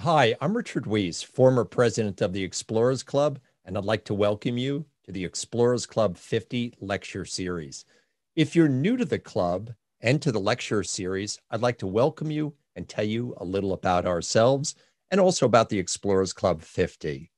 Hi, I'm Richard Weiss, former president of the Explorers Club, and I'd like to welcome you to the Explorers Club 50 lecture series. If you're new to the club and to the lecture series, I'd like to welcome you and tell you a little about ourselves and also about the Explorers Club 50.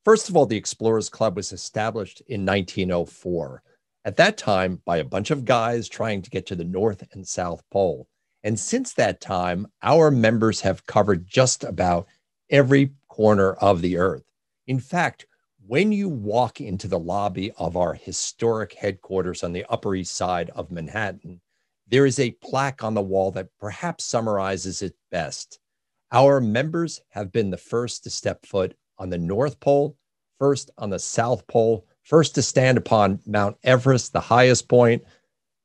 First of all, the Explorers Club was established in 1904. At that time, by a bunch of guys trying to get to the North and South Pole. And since that time, our members have covered just about every corner of the earth. In fact, when you walk into the lobby of our historic headquarters on the Upper East Side of Manhattan, there is a plaque on the wall that perhaps summarizes it best. Our members have been the first to step foot on the North Pole, first on the South Pole, first to stand upon Mount Everest, the highest point,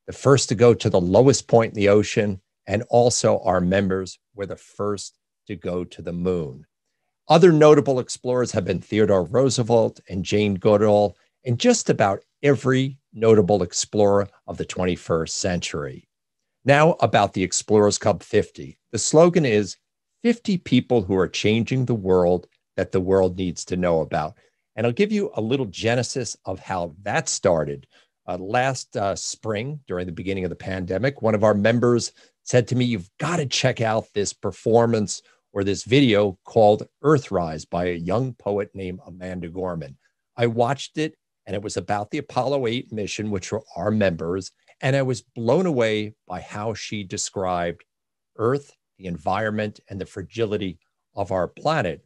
the first to go to the lowest point in the ocean, and also our members were the first to go to the moon. Other notable explorers have been Theodore Roosevelt and Jane Goodall, and just about every notable explorer of the 21st century. Now about the Explorers Club 50. The slogan is 50 people who are changing the world that the world needs to know about. And I'll give you a little genesis of how that started. Last spring, during the beginning of the pandemic, one of our members said to me, "You've got to check out this performance or this video called Earthrise by a young poet named Amanda Gorman." I watched it, and it was about the Apollo 8 mission, which were our members, and I was blown away by how she described Earth, the environment, and the fragility of our planet.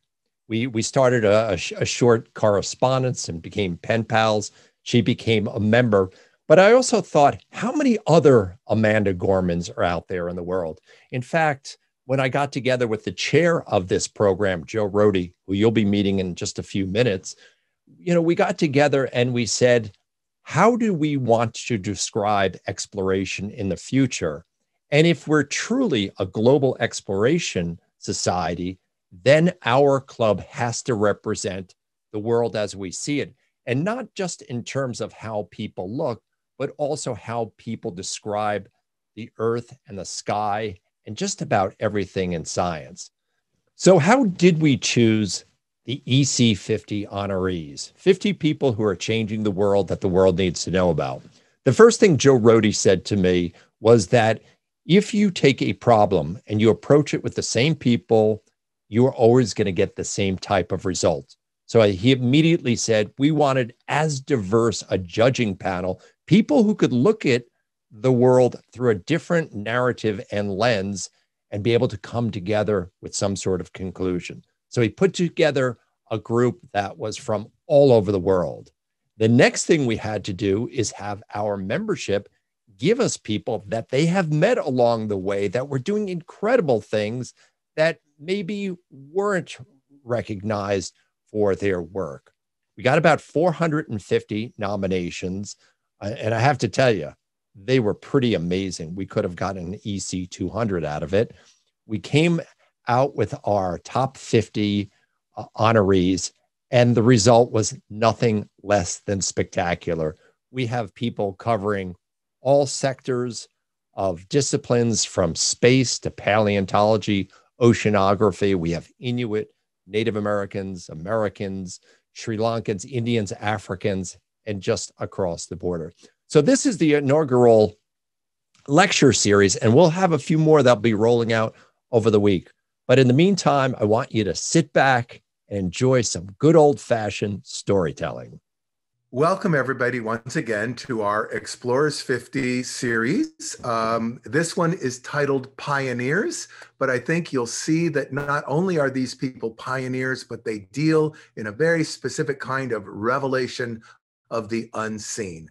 We started a short correspondence and became pen pals. She became a member. But I also thought, how many other Amanda Gormans are out there in the world? In fact, when I got together with the chair of this program, Joe Rohde, who you'll be meeting in just a few minutes, we got together and we said, how do we want to describe exploration in the future? And if we're truly a global exploration society, then our club has to represent the world as we see it. And not just in terms of how people look, but also how people describe the earth and the sky and just about everything in science. So how did we choose the EC50 honorees, 50 people who are changing the world that the world needs to know about? The first thing Joe Rohde said to me was that if you take a problem and you approach it with the same people, you are always going to get the same type of results. So he immediately said, we wanted as diverse a judging panel, people who could look at the world through a different narrative and lens and be able to come together with some sort of conclusion. So he put together a group that was from all over the world. The next thing we had to do is have our membership give us people that they have met along the way that were doing incredible things that maybe weren't recognized for their work. We got about 450 nominations. And I have to tell you, they were pretty amazing. We could have gotten an EC 200 out of it. We came out with our top 50 honorees, and the result was nothing less than spectacular. We have people covering all sectors of disciplines from space to paleontology, oceanography. We have Inuit, Native Americans, Sri Lankans, Indians, Africans, and just across the border. So this is the inaugural lecture series, and we'll have a few more that'll be rolling out over the week. But in the meantime, I want you to sit back and enjoy some good old-fashioned storytelling. Welcome, everybody, once again to our Explorers 50 series. This one is titled Pioneers, but I think you'll see that not only are these people pioneers, but they deal in a very specific kind of revelation of the unseen.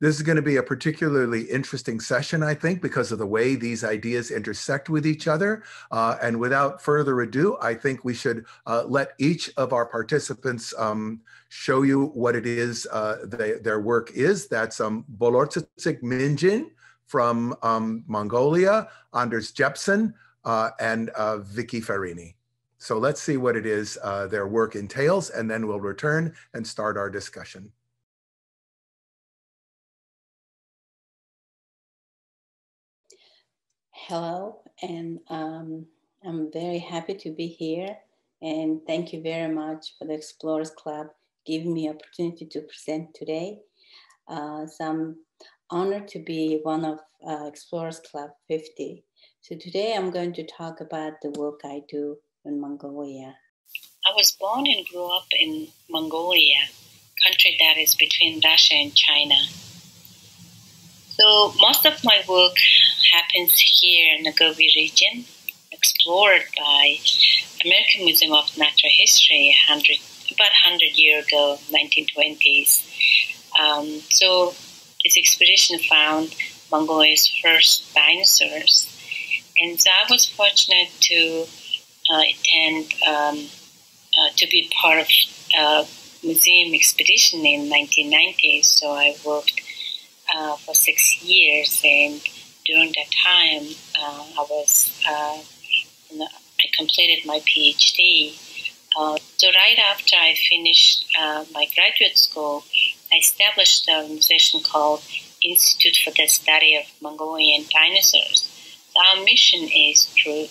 This is going to be a particularly interesting session, I think, because of the way these ideas intersect with each other. And without further ado, I think we should let each of our participants show you what it is their work is. That's Bolortsitsik Minjin from Mongolia, Anders Jepsen, and Vicky Farini. So let's see what it is their work entails, and then we'll return and start our discussion. Hello, and I'm very happy to be here, and thank you very much for the Explorers Club giving me opportunity to present today. So I'm honored to be one of Explorers Club 50. So today I'm going to talk about the work I do in Mongolia. I was born and grew up in Mongolia, country that is between Russia and China. So most of my work happens here in the Gobi region, explored by American Museum of Natural History about 100 years ago, 1920s. So this expedition found Mongolia's first dinosaurs. And so I was fortunate to attend, to be part of a museum expedition in 1990s. So I worked for 6 years, and during that time, I completed my PhD. So right after I finished my graduate school, I established an organization called Institute for the Study of Mongolian Dinosaurs. So our mission is to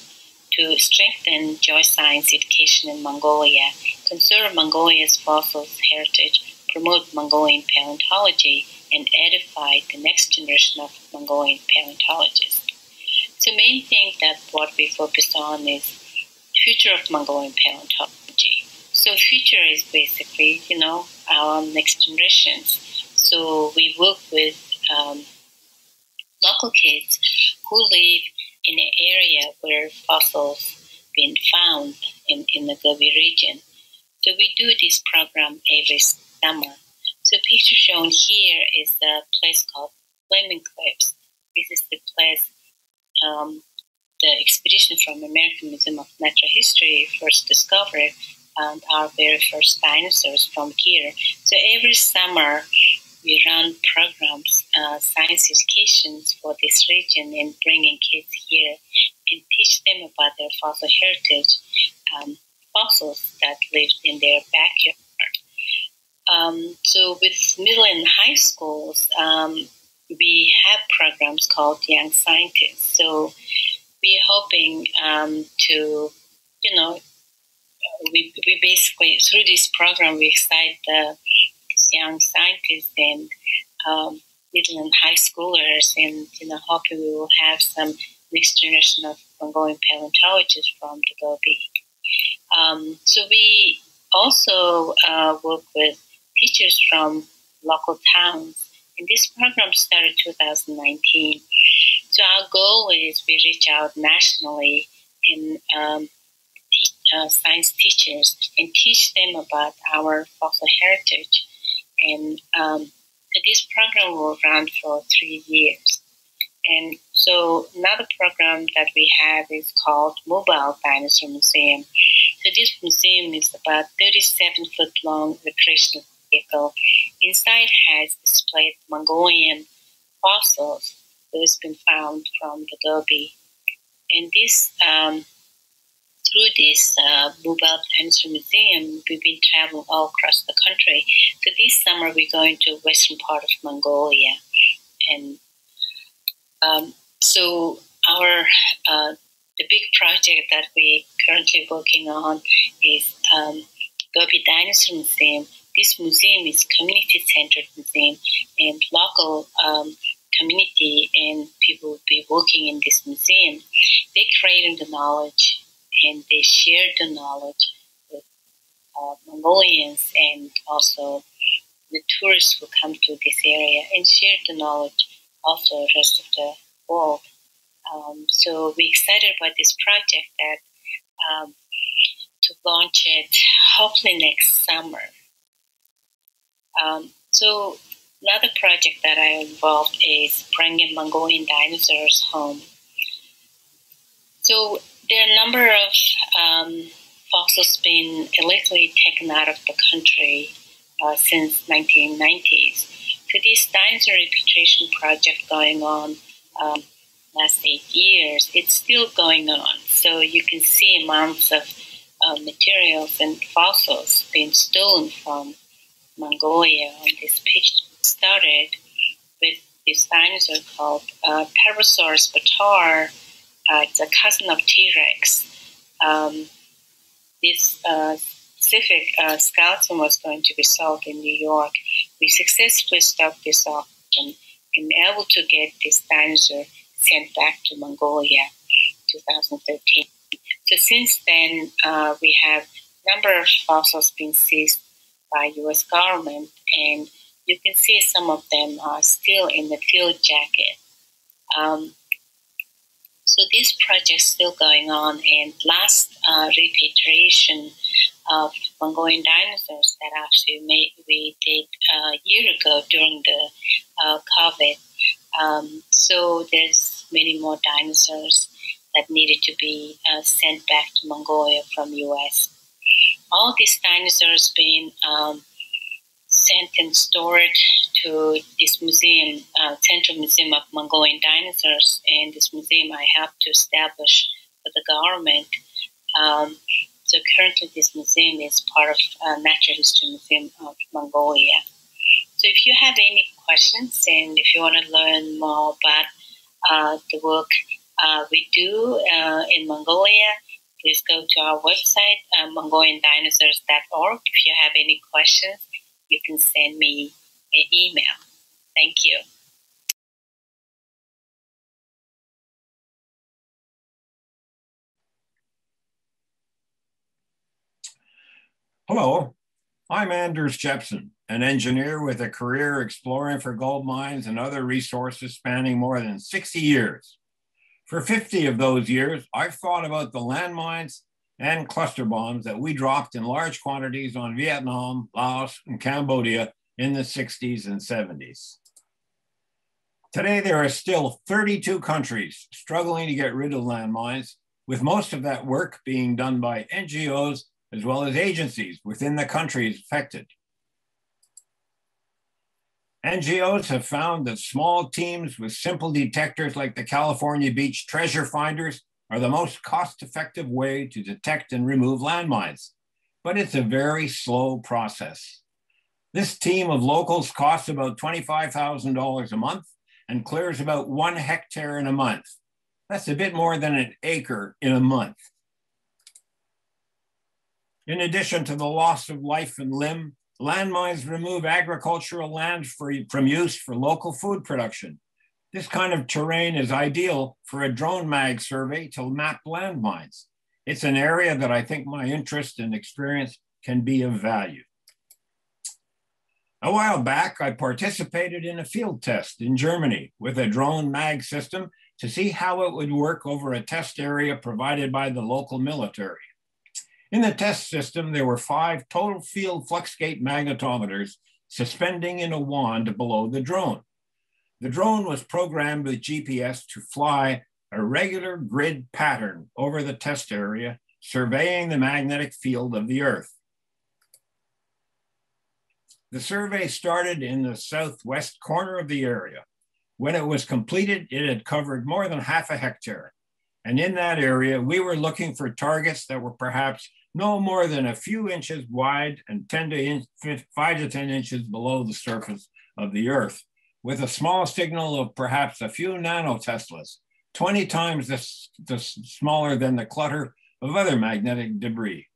strengthen geoscience education in Mongolia, conserve Mongolia's fossil heritage, promote Mongolian paleontology, and edify the next generation of Mongolian paleontologists. So main thing that what we focus on is future of Mongolian paleontology. So future is basically, our next generations. So we work with local kids who live in an area where fossils been found in the Gobi region. So we do this program every summer. So picture shown here is a place called Flaming Cliffs. This is the place the expedition from American Museum of Natural History first discovered, found our very first dinosaurs from here. So every summer we run programs, science educations for this region, and bringing kids here and teach them about their fossil heritage, fossils that lived in their backyard. So with middle and high schools, we have programs called Young Scientists. So we're hoping to, we basically, through this program, we excite the young scientists and middle and high schoolers, and, hoping we will have some next generation of Mongolian paleontologists from the Gobi. So we also work with teachers from local towns. And this program started 2019. So our goal is we reach out nationally and science teachers and teach them about our fossil heritage. And this program will run for 3 years. And so another program that we have is called Mobile Dinosaur Museum. So this museum is about 37-foot long recreational vehicle. Inside has displayed Mongolian fossils that has been found from the Gobi. And this, through this Mobile Dinosaur Museum, we've been traveling all across the country. So this summer we're going to western part of Mongolia. And so our the big project that we're currently working on is Gobi Dinosaur Museum. This museum is community-centered museum, and local community and people will be working in this museum. They created the knowledge and they shared the knowledge with Mongolians, and also the tourists who come to this area, and shared the knowledge also the rest of the world. So we're excited about this project that to launch it hopefully next summer. So another project that I involved is bringing Mongolian dinosaurs home. So there are a number of fossils being illegally taken out of the country since 1990s. So this dinosaur repatriation project going on last 8 years, it's still going on. So you can see amounts of materials and fossils being stolen from Mongolia. On this picture started with this dinosaur called Parasaurus batar. It's a cousin of T-Rex. this specific skeleton was going to be sold in New York. We successfully stopped this auction and able to get this dinosaur sent back to Mongolia in 2013. So since then, we have a number of fossils being seized by U.S. government, and you can see some of them are still in the field jacket. So this project is still going on, and last repatriation of Mongolian dinosaurs that actually we did a year ago during the COVID. So there's many more dinosaurs that needed to be sent back to Mongolia from U.S. All these dinosaurs been sent and stored to this museum, Central Museum of Mongolian Dinosaurs, and this museum I helped to establish for the government. So currently this museum is part of Natural History Museum of Mongolia. So if you have any questions and if you want to learn more about the work we do in Mongolia, please go to our website, mongoliandinosaurs.org. If you have any questions, you can send me an email. Thank you. Hello, I'm Anders Jepson, an engineer with a career exploring for gold mines and other resources spanning more than 60 years. For 50 of those years, I've thought about the landmines and cluster bombs that we dropped in large quantities on Vietnam, Laos, and Cambodia in the 60s and 70s. Today, there are still 32 countries struggling to get rid of landmines, with most of that work being done by NGOs as well as agencies within the countries affected. NGOs have found that small teams with simple detectors like the California Beach treasure finders are the most cost-effective way to detect and remove landmines, but it's a very slow process. This team of locals costs about $25,000 a month and clears about 1 hectare in a month. That's a bit more than an acre in a month. In addition to the loss of life and limb, landmines remove agricultural land from use for local food production. This kind of terrain is ideal for a drone mag survey to map landmines. It's an area that I think my interest and experience can be of value. A while back, I participated in a field test in Germany with a drone mag system to see how it would work over a test area provided by the local military. In the test system, there were 5 total field fluxgate magnetometers suspending in a wand below the drone. The drone was programmed with GPS to fly a regular grid pattern over the test area, surveying the magnetic field of the Earth. The survey started in the southwest corner of the area. When it was completed, it had covered more than half a hectare. And in that area, we were looking for targets that were perhaps no more than a few inches wide and 5 to 10 inches below the surface of the Earth, with a small signal of perhaps a few nanoteslas, 20 times the smaller than the clutter of other magnetic debris.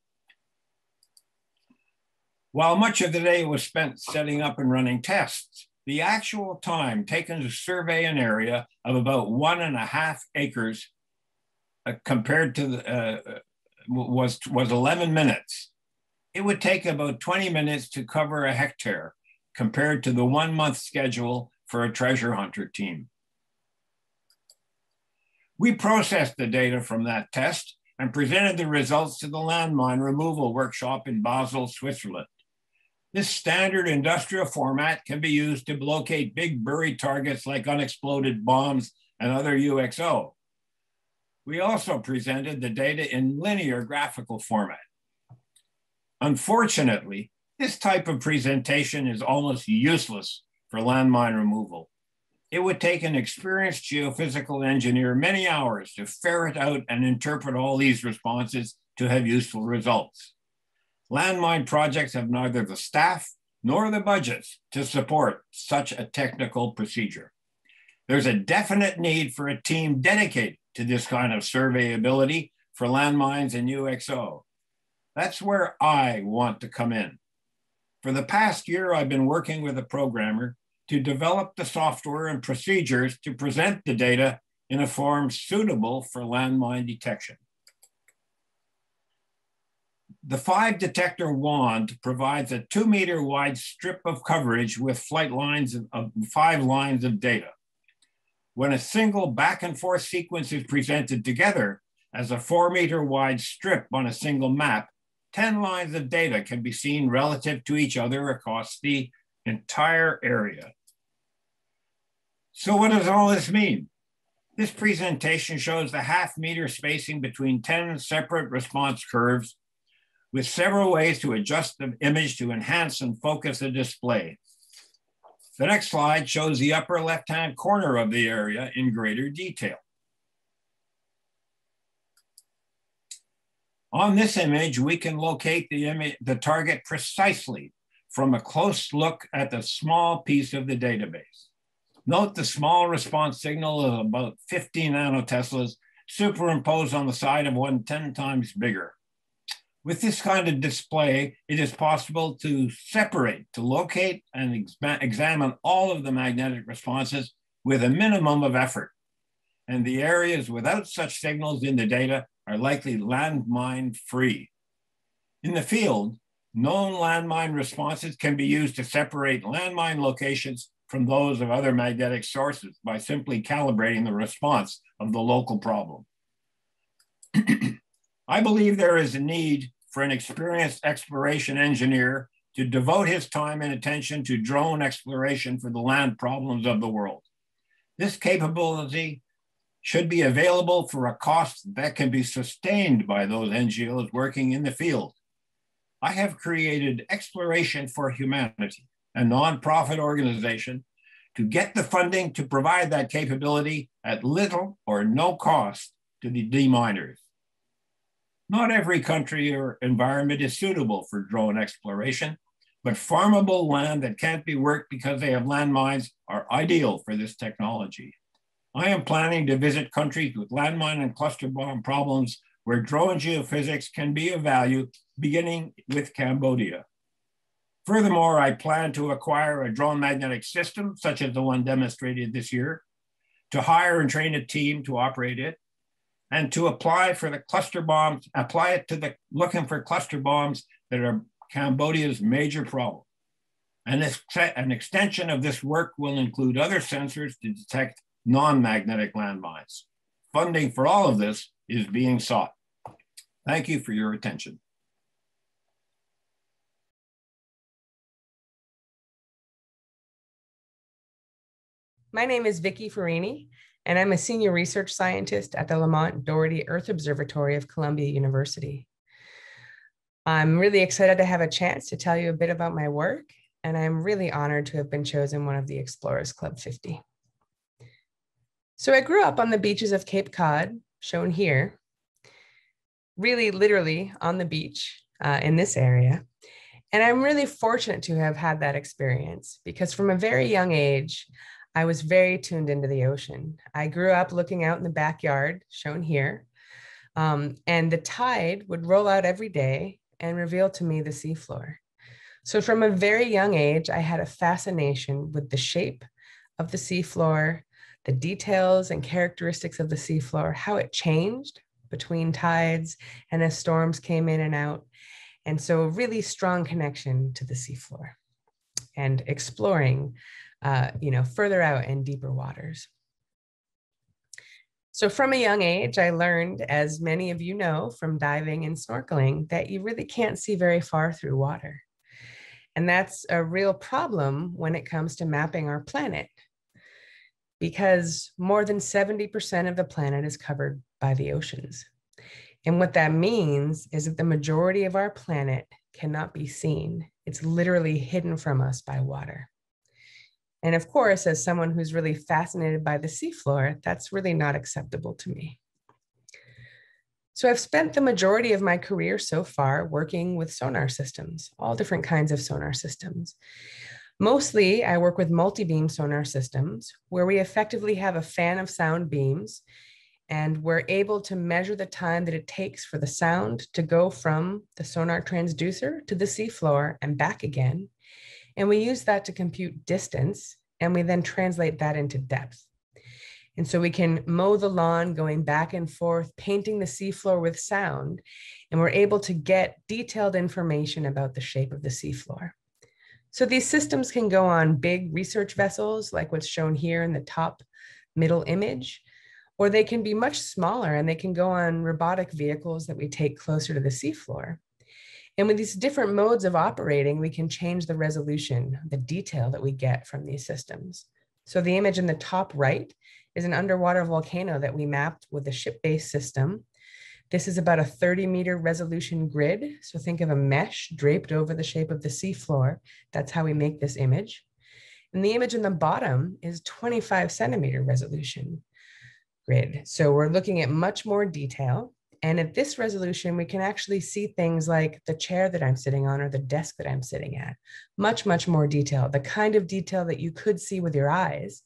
While much of the day was spent setting up and running tests, the actual time taken to survey an area of about 1.5 acres compared to the, was 11 minutes. It would take about 20 minutes to cover a hectare compared to the 1-month schedule for a treasure hunter team. We processed the data from that test and presented the results to the landmine removal workshop in Basel, Switzerland. This standard industrial format can be used to locate big buried targets like unexploded bombs and other UXO. We also presented the data in linear graphical format. Unfortunately, this type of presentation is almost useless for landmine removal. It would take an experienced geophysical engineer many hours to ferret out and interpret all these responses to have useful results. Landmine projects have neither the staff nor the budgets to support such a technical procedure. There's a definite need for a team dedicated to this kind of surveyability for landmines in UXO. That's where I want to come in. For the past year, I've been working with a programmer to develop the software and procedures to present the data in a form suitable for landmine detection. The 5-detector wand provides a 2-meter wide strip of coverage with flight lines of 5 lines of data. When a single back and forth sequence is presented together as a 4-meter wide strip on a single map, 10 lines of data can be seen relative to each other across the entire area. So what does all this mean? This presentation shows the 0.5 meter spacing between 10 separate response curves with several ways to adjust the image to enhance and focus the display. The next slide shows the upper left-hand corner of the area in greater detail. On this image, we can locate the target precisely from a close look at the small piece of the database. Note the small response signal of about 50 nanoteslas superimposed on the side of one 10 times bigger. With this kind of display, it is possible to separate, to locate and examine all of the magnetic responses with a minimum of effort. And the areas without such signals in the data are likely landmine free. In the field, known landmine responses can be used to separate landmine locations from those of other magnetic sources by simply calibrating the response of the local problem. I believe there is a need for an experienced exploration engineer to devote his time and attention to drone exploration for the land problems of the world. This capability should be available for a cost that can be sustained by those NGOs working in the field. I have created Exploration for Humanity, a nonprofit organization, to get the funding to provide that capability at little or no cost to the deminers. Not every country or environment is suitable for drone exploration, but farmable land that can't be worked because they have landmines are ideal for this technology. I am planning to visit countries with landmine and cluster bomb problems where drone geophysics can be of value, beginning with Cambodia. Furthermore, I plan to acquire a drone magnetic system, such as the one demonstrated this year, to hire and train a team to operate it, and to apply for the cluster bombs, looking for cluster bombs that are Cambodia's major problem. And an extension of this work will include other sensors to detect non-magnetic landmines. Funding for all of this is being sought. Thank you for your attention. My name is Vicki Farini, and I'm a senior research scientist at the Lamont Doherty Earth Observatory of Columbia University. I'm really excited to have a chance to tell you a bit about my work, and I'm really honored to have been chosen one of the Explorers Club 50. So I grew up on the beaches of Cape Cod, shown here, really literally on the beach in this area. And I'm really fortunate to have had that experience because from a very young age, I was very tuned into the ocean. I grew up looking out in the backyard, shown here, and the tide would roll out every day and reveal to me the seafloor. So from a very young age, I had a fascination with the shape of the seafloor, the details and characteristics of the seafloor, how it changed between tides and as storms came in and out. And so a really strong connection to the seafloor and exploring further out in deeper waters. So from a young age, I learned, as many of you know from diving and snorkeling, that you really can't see very far through water. And that's a real problem when it comes to mapping our planet, because more than 70% of the planet is covered by the oceans. And what that means is that the majority of our planet cannot be seen. It's literally hidden from us by water. And of course, as someone who's really fascinated by the seafloor, that's really not acceptable to me. So I've spent the majority of my career so far working with sonar systems, all different kinds of sonar systems. Mostly, I work with multi-beam sonar systems where we effectively have a fan of sound beams And we're able to measure the time that it takes for the sound to go from the sonar transducer to the seafloor and back again. And we use that to compute distance, and we then translate that into depth. And so we can mow the lawn going back and forth, painting the seafloor with sound, and we're able to get detailed information about the shape of the seafloor. So these systems can go on big research vessels, like what's shown here in the top middle image, or they can be much smaller and they can go on robotic vehicles that we take closer to the seafloor. And with these different modes of operating, we can change the resolution, the detail that we get from these systems. So the image in the top right is an underwater volcano that we mapped with a ship-based system. This is about a 30-meter resolution grid. So think of a mesh draped over the shape of the seafloor. That's how we make this image. And the image in the bottom is 25-centimeter resolution grid. So we're looking at much more detail. And at this resolution, we can actually see things like the chair that I'm sitting on or the desk that I'm sitting at. Much, much more detail, the kind of detail that you could see with your eyes.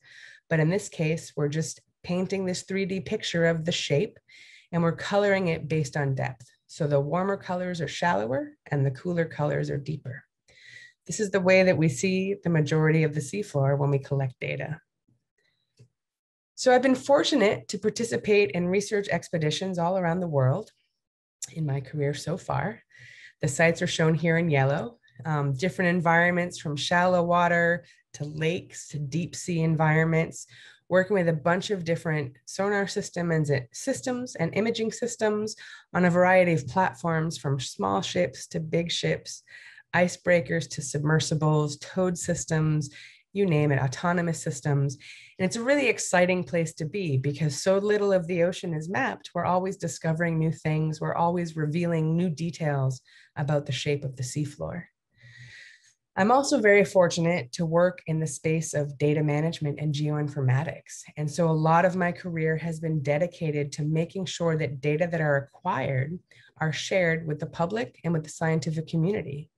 But in this case, we're just painting this 3D picture of the shape, and we're coloring it based on depth. So the warmer colors are shallower and the cooler colors are deeper. This is the way that we see the majority of the seafloor when we collect data. So I've been fortunate to participate in research expeditions all around the world in my career so far. The sites are shown here in yellow, different environments from shallow water to lakes to deep sea environments, working with a bunch of different sonar systems and imaging systems on a variety of platforms, from small ships to big ships, icebreakers to submersibles, towed systems, you name it, autonomous systems. And it's a really exciting place to be because so little of the ocean is mapped. We're always discovering new things. We're always revealing new details about the shape of the seafloor. I'm also very fortunate to work in the space of data management and geoinformatics. And so a lot of my career has been dedicated to making sure that data that are acquired are shared with the public and with the scientific community.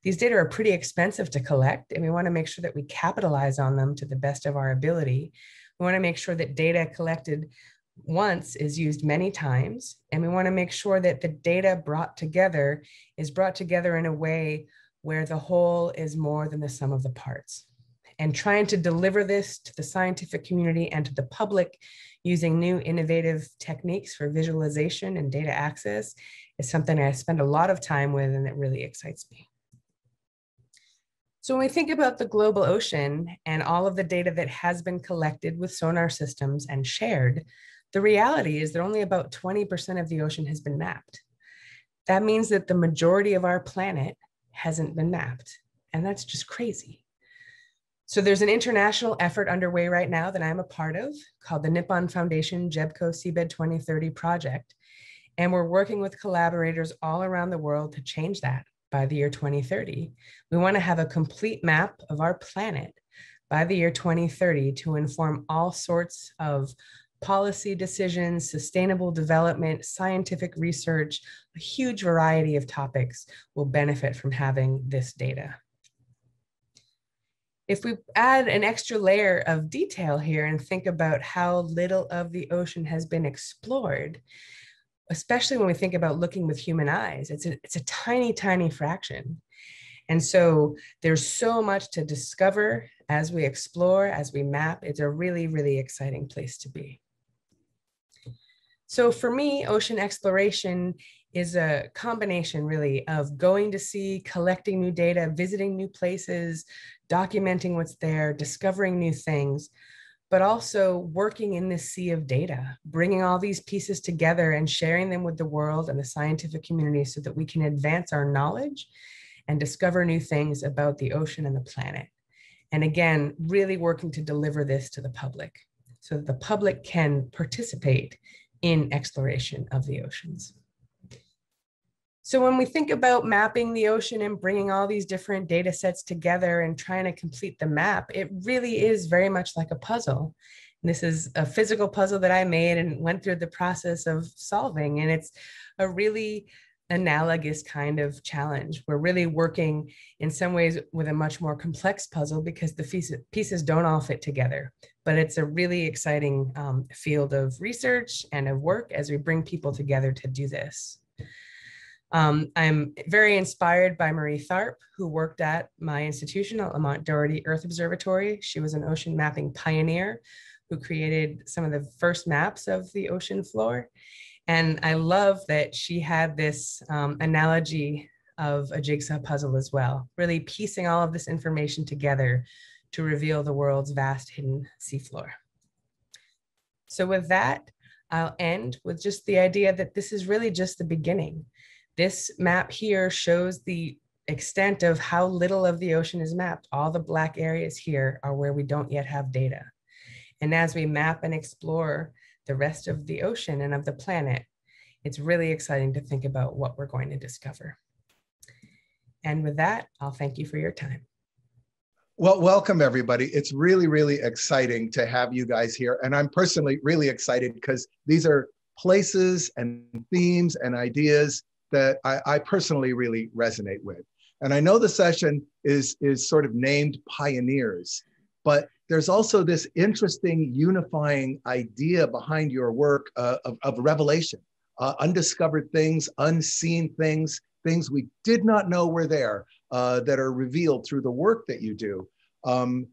These data are pretty expensive to collect, and we want to make sure that we capitalize on them to the best of our ability. We want to make sure that data collected once is used many times, and we want to make sure that the data brought together is brought together in a way where the whole is more than the sum of the parts. And trying to deliver this to the scientific community and to the public using new innovative techniques for visualization and data access is something I spend a lot of time with, and it really excites me. So when we think about the global ocean and all of the data that has been collected with sonar systems and shared, the reality is that only about 20% of the ocean has been mapped. That means that the majority of our planet hasn't been mapped, and that's just crazy. So there's an international effort underway right now that I'm a part of called the Nippon Foundation JEBCO Seabed 2030 project, and we're working with collaborators all around the world to change that by the year 2030. We want to have a complete map of our planet by the year 2030 to inform all sorts of policy decisions, sustainable development, scientific research. A huge variety of topics will benefit from having this data. If we add an extra layer of detail here and think about how little of the ocean has been explored, especially when we think about looking with human eyes, it's a tiny, tiny fraction. And so there's so much to discover as we explore, as we map. It's a really, really exciting place to be. So for me, ocean exploration is a combination really of going to sea, collecting new data, visiting new places, documenting what's there, discovering new things, but also working in this sea of data, bringing all these pieces together and sharing them with the world and the scientific community so that we can advance our knowledge and discover new things about the ocean and the planet. And again, really working to deliver this to the public so that the public can participate in exploration of the oceans. So when we think about mapping the ocean and bringing all these different data sets together and trying to complete the map, it really is very much like a puzzle. And this is a physical puzzle that I made and went through the process of solving. And it's a really analogous kind of challenge. We're really working in some ways with a much more complex puzzle because the pieces don't all fit together, but it's a really exciting field of research and of work as we bring people together to do this. I'm very inspired by Marie Tharp, who worked at my institution at Lamont Doherty Earth Observatory. She was an ocean mapping pioneer who created some of the first maps of the ocean floor. And I love that she had this analogy of a jigsaw puzzle as well, really piecing all of this information together to reveal the world's vast hidden seafloor. So with that, I'll end with just the idea that this is really just the beginning. This map here shows the extent of how little of the ocean is mapped. All the black areas here are where we don't yet have data. And as we map and explore the rest of the ocean and of the planet, it's really exciting to think about what we're going to discover. And with that, I'll thank you for your time. Well, welcome everybody. It's really, really exciting to have you guys here. And I'm personally really excited because these are places and themes and ideas that I personally really resonate with. And I know the session is sort of named Pioneers, but there's also this interesting unifying idea behind your work of revelation, undiscovered things, unseen things, things we did not know were there that are revealed through the work that you do. And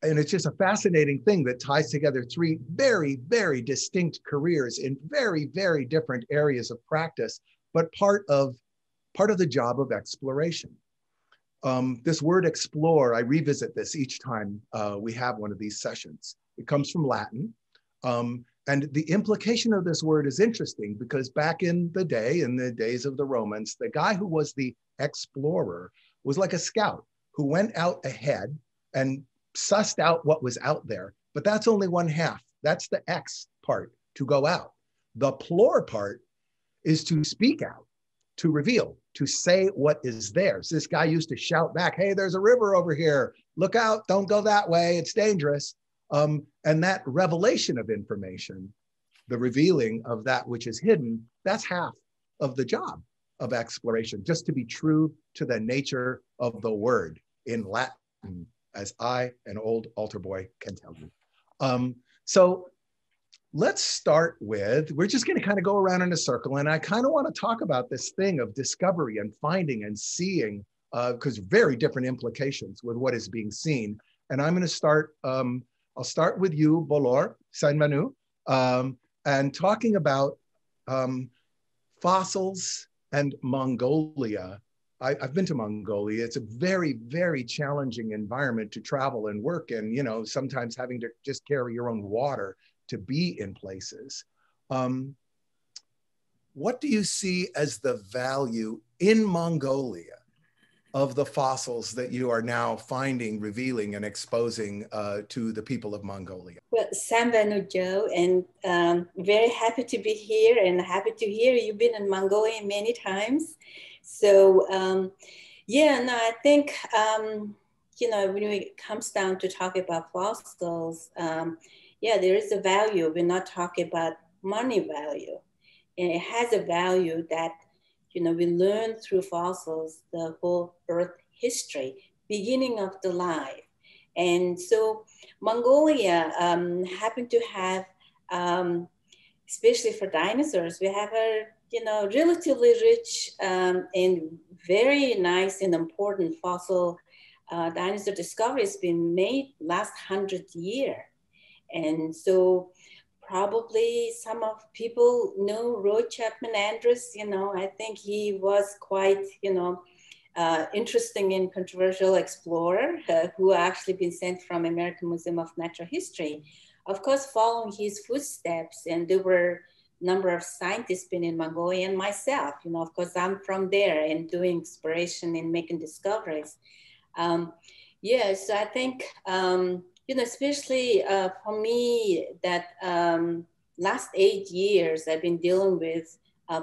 it's just a fascinating thing that ties together three very, very distinct careers in very, very different areas of practice, but part of the job of exploration. This word explore, I revisit this each time we have one of these sessions. It comes from Latin. And the implication of this word is interesting because back in the day, in the days of the Romans, the guy who was the explorer was like a scout who went out ahead and sussed out what was out there. But that's only one half. That's the X part, to go out. The plore part is to speak out, to reveal, to say what is there. So this guy used to shout back, hey, there's a river over here. Look out, don't go that way, it's dangerous. And that revelation of information, the revealing of that which is hidden, that's half of the job of exploration, just to be true to the nature of the word in Latin, as I, an old altar boy, can tell you. So let's start with, we're just going to kind of go around in a circle, and I kind of want to talk about this thing of discovery and finding and seeing, because very different implications with what is being seen. And I'm going to start, I'll start with you, Bolor Saint-Manu, and talking about fossils and Mongolia. I've been to Mongolia. It's a very, very challenging environment to travel and work in, you know, sometimes having to just carry your own water to be in places. What do you see as the value in Mongolia of the fossils that you are now finding, revealing, and exposing to the people of Mongolia? Well, Saint-Manu, Joe, and very happy to be here and happy to hear you've been in Mongolia many times. So yeah, no, I think, you know, when it comes down to talk about fossils, yeah, there is a value. We're not talking about money value. And it has a value that, you know, we learn through fossils, the whole Earth history, beginning of the life. And so Mongolia happened to have, especially for dinosaurs, we have a, you know, relatively rich and very nice and important fossil dinosaur discoveries been made last 100 years. And so probably some of people know Roy Chapman Andrews. You know, I think he was quite, you know, interesting and controversial explorer who actually been sent from American Museum of Natural History. Of course, following his footsteps, and there were a number of scientists been in Mongolia, and myself, you know, of course, I'm from there and doing exploration and making discoveries. Yeah, so I think, you know, especially for me, that last 8 years, I've been dealing with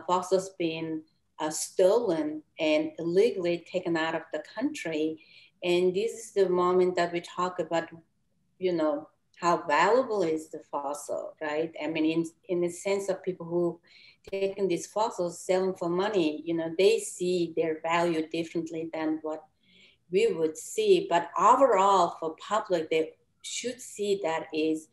fossils being stolen and illegally taken out of the country. And this is the moment that we talk about, you know, how valuable is the fossil, right? I mean, in the sense of people who taking these fossils, selling for money, you know, they see their value differently than what we would see. But overall, for public, they should see that is,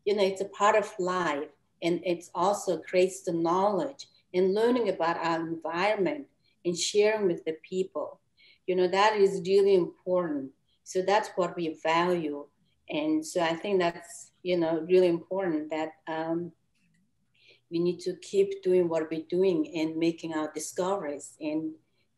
you know, it's a part of life, and it's also creates the knowledge and learning about our environment and sharing with the people. You know, that is really important. So that's what we value. And so I think that's, you know, really important that we need to keep doing what we're doing and making our discoveries and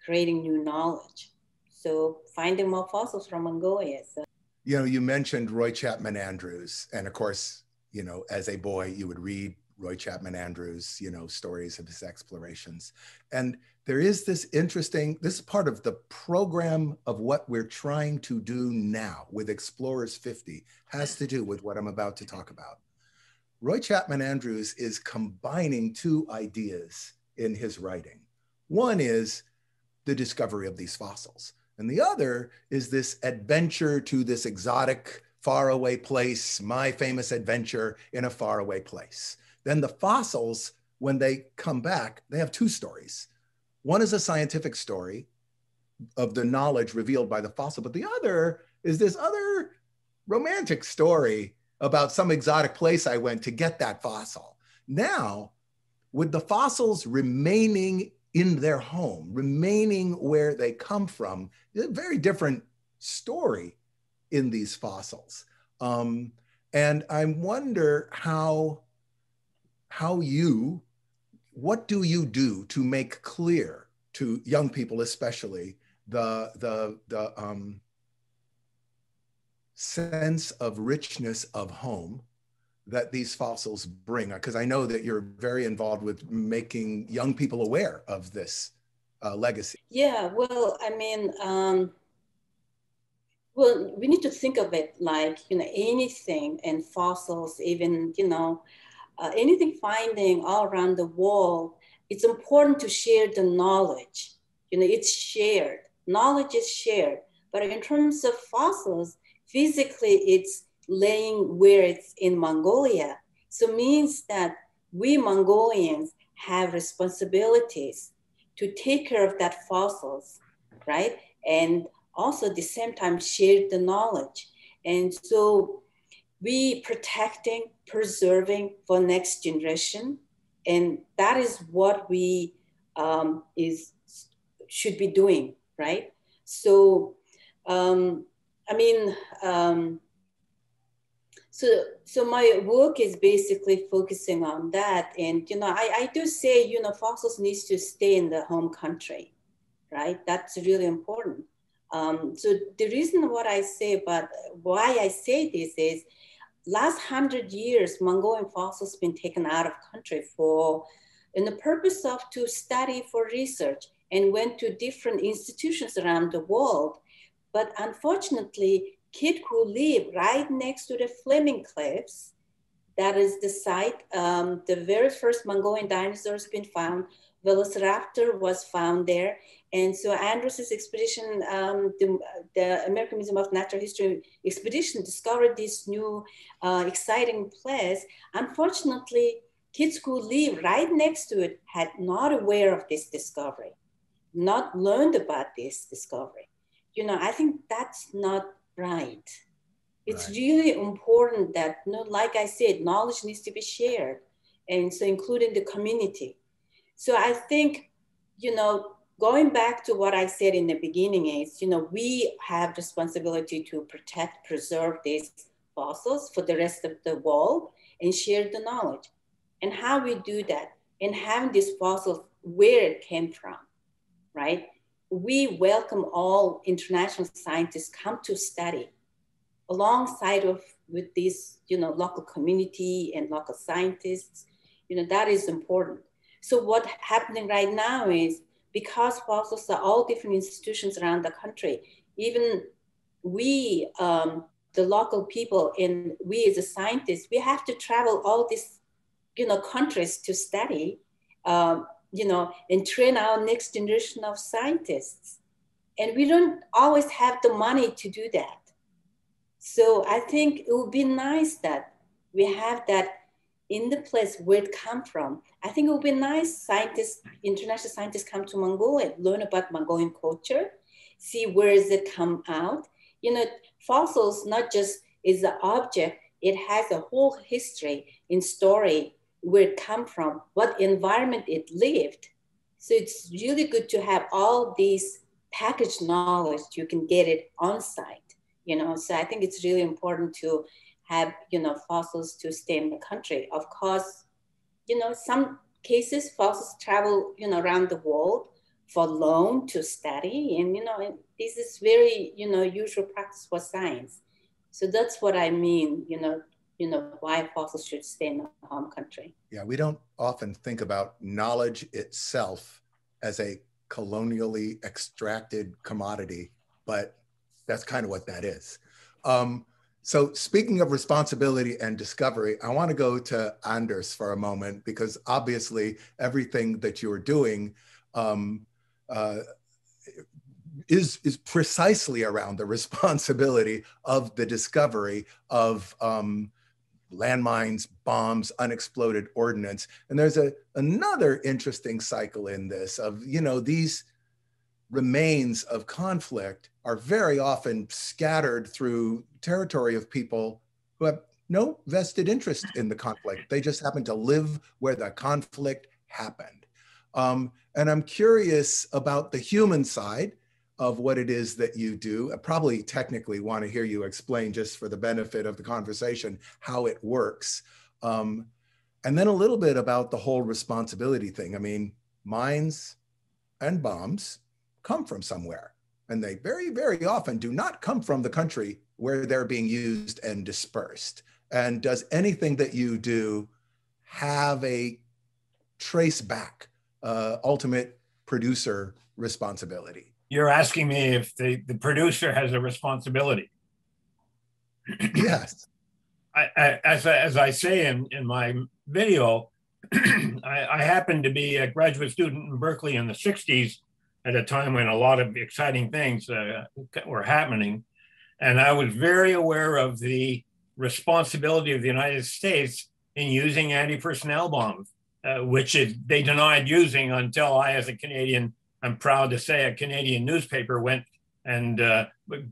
creating new knowledge. So finding more fossils from Mongolia. So. You know, you mentioned Roy Chapman Andrews, and of course, you know, as a boy, you would read Roy Chapman Andrews, you know, stories of his explorations. And there is this interesting, this is part of the program of what we're trying to do now with Explorers 50, has to do with what I'm about to talk about. Roy Chapman Andrews is combining two ideas in his writing. One is the discovery of these fossils, and the other is this adventure to this exotic, faraway place, my famous adventure in a faraway place. Then the fossils, when they come back, they have two stories. One is a scientific story of the knowledge revealed by the fossil, but the other is this other romantic story about some exotic place I went to get that fossil. Now, with the fossils remaining in their home, remaining where they come from, a very different story in these fossils. And I wonder what do you do to make clear to young people, especially, the sense of richness of home that these fossils bring? Because I know that you're very involved with making young people aware of this legacy. Yeah, well, I mean, well, we need to think of it like, you know, anything and fossils, even, you know, anything finding all around the world, it's important to share the knowledge. You know, it's shared. Knowledge is shared. But in terms of fossils, physically, it's laying where it's in Mongolia. So it means that we Mongolians have responsibilities to take care of that fossils, right? And also at the same time share the knowledge. And so we protecting, preserving for next generation. And that is what we should be doing, right? So, so my work is basically focusing on that. And, you know, I do say, you know, fossils needs to stay in the home country, right? That's really important. So the reason what I say about why I say this is last 100 years, Mongolian fossils been taken out of country in the purpose of to study for research and went to different institutions around the world. But unfortunately, kids who live right next to the Fleming Cliffs, that is the site, the very first Mongolian dinosaurs been found, Velociraptor was found there. And so Andrews's expedition, the American Museum of Natural History expedition discovered this new exciting place. Unfortunately, kids who live right next to it had not aware of this discovery, not learned about this discovery. You know, I think that's not right. It's really important that, you know, like I said, knowledge needs to be shared. And so including the community. So I think, you know, going back to what I said in the beginning is, you know, we have responsibility to protect, preserve these fossils for the rest of the world and share the knowledge. And how we do that and having these fossils where it came from, right? We welcome all international scientists come to study alongside with this, you know, local community and local scientists. You know, that is important. So what's happening right now is because fossils are all different institutions around the country, even we, the local people and we as a scientist, we have to travel all these, you know, countries to study, you know, and train our next generation of scientists. And we don't always have the money to do that. So I think it would be nice that we have that in the place where it come from. I think it would be nice scientists, international scientists come to Mongolia, learn about Mongolian culture, see where is it come out. You know, fossils not just is the object, it has a whole history in story, where it come from, what environment it lived. So it's really good to have all these packaged knowledge. You can get it on site, you know. So I think it's really important to have, you know, fossils to stay in the country. Of course, you know, some cases fossils travel, you know, around the world for loan to study. And, you know, this is very, you know, usual practice for science. So that's what I mean, you know, why fossils should stay in the home country. Yeah, we don't often think about knowledge itself as a colonially extracted commodity, but that's kind of what that is. So speaking of responsibility and discovery, I want to go to Anders for a moment, because obviously everything that you're doing is precisely around the responsibility of the discovery of landmines, bombs, unexploded ordnance. And there's another interesting cycle in this of, you know, these remains of conflict are very often scattered through territory of people who have no vested interest in the conflict. They just happen to live where the conflict happened. And I'm curious about the human side of what it is that you do. I probably technically want to hear you explain, just for the benefit of the conversation, how it works. And then a little bit about the whole responsibility thing. I mean, mines and bombs come from somewhere, and they very, very often do not come from the country where they're being used and dispersed. And does anything that you do have a trace back, ultimate producer responsibility? You're asking me if the producer has a responsibility. Yes. As I say in my video, I happened to be a graduate student in Berkeley in the 60s, at a time when a lot of exciting things were happening. And I was very aware of the responsibility of the United States in using anti-personnel bombs, which they denied using until I, as a Canadian, I'm proud to say, a Canadian newspaper went and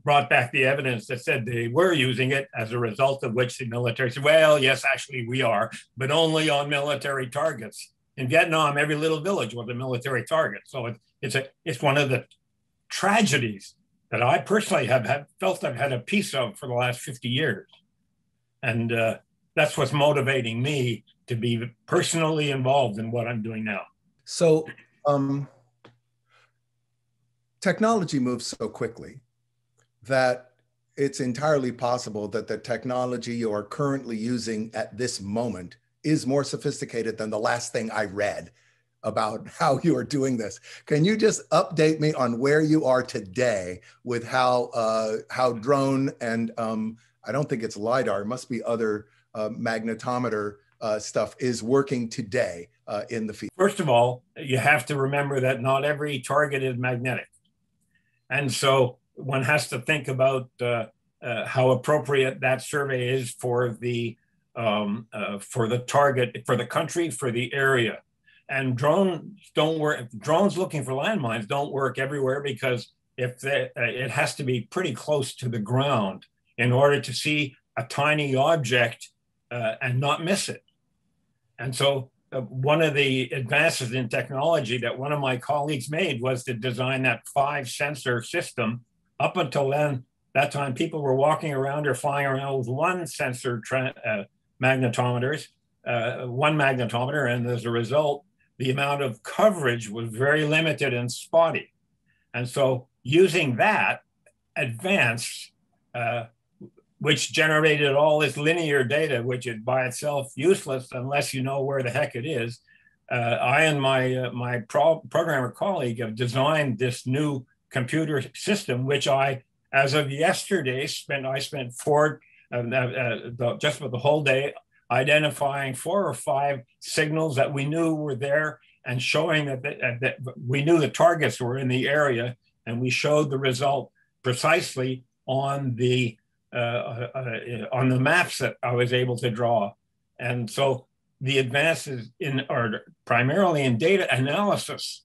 brought back the evidence that said they were using it, as a result of which the military said, well, yes, actually we are, but only on military targets. In Vietnam, every little village was a military target. So it's one of the tragedies that I personally have felt I've had a piece of for the last 50 years. And that's what's motivating me to be personally involved in what I'm doing now. So technology moves so quickly that it's entirely possible that the technology you are currently using at this moment is more sophisticated than the last thing I read about how you are doing this. Can you just update me on where you are today with how drone and I don't think it's LiDAR, it must be other magnetometer stuff is working today in the field? First of all, you have to remember that not every target is magnetic. And so one has to think about how appropriate that survey is for the target, for the country, for the area. And drones don't work. Drones looking for landmines don't work everywhere, because it has to be pretty close to the ground in order to see a tiny object and not miss it. And so one of the advances in technology that one of my colleagues made was to design that 5 sensor system. Up until then, that time people were walking around or flying around with 1 sensor magnetometers, 1 magnetometer, and as a result, the amount of coverage was very limited and spotty. And so using that advance, which generated all this linear data, which is by itself useless unless you know where the heck it is, I and my programmer colleague have designed this new computer system, which I, as of yesterday, spent just for the whole day identifying 4 or 5 signals that we knew were there and showing that we knew the targets were in the area, and we showed the result precisely on the maps that I was able to draw. And so the advances are primarily in data analysis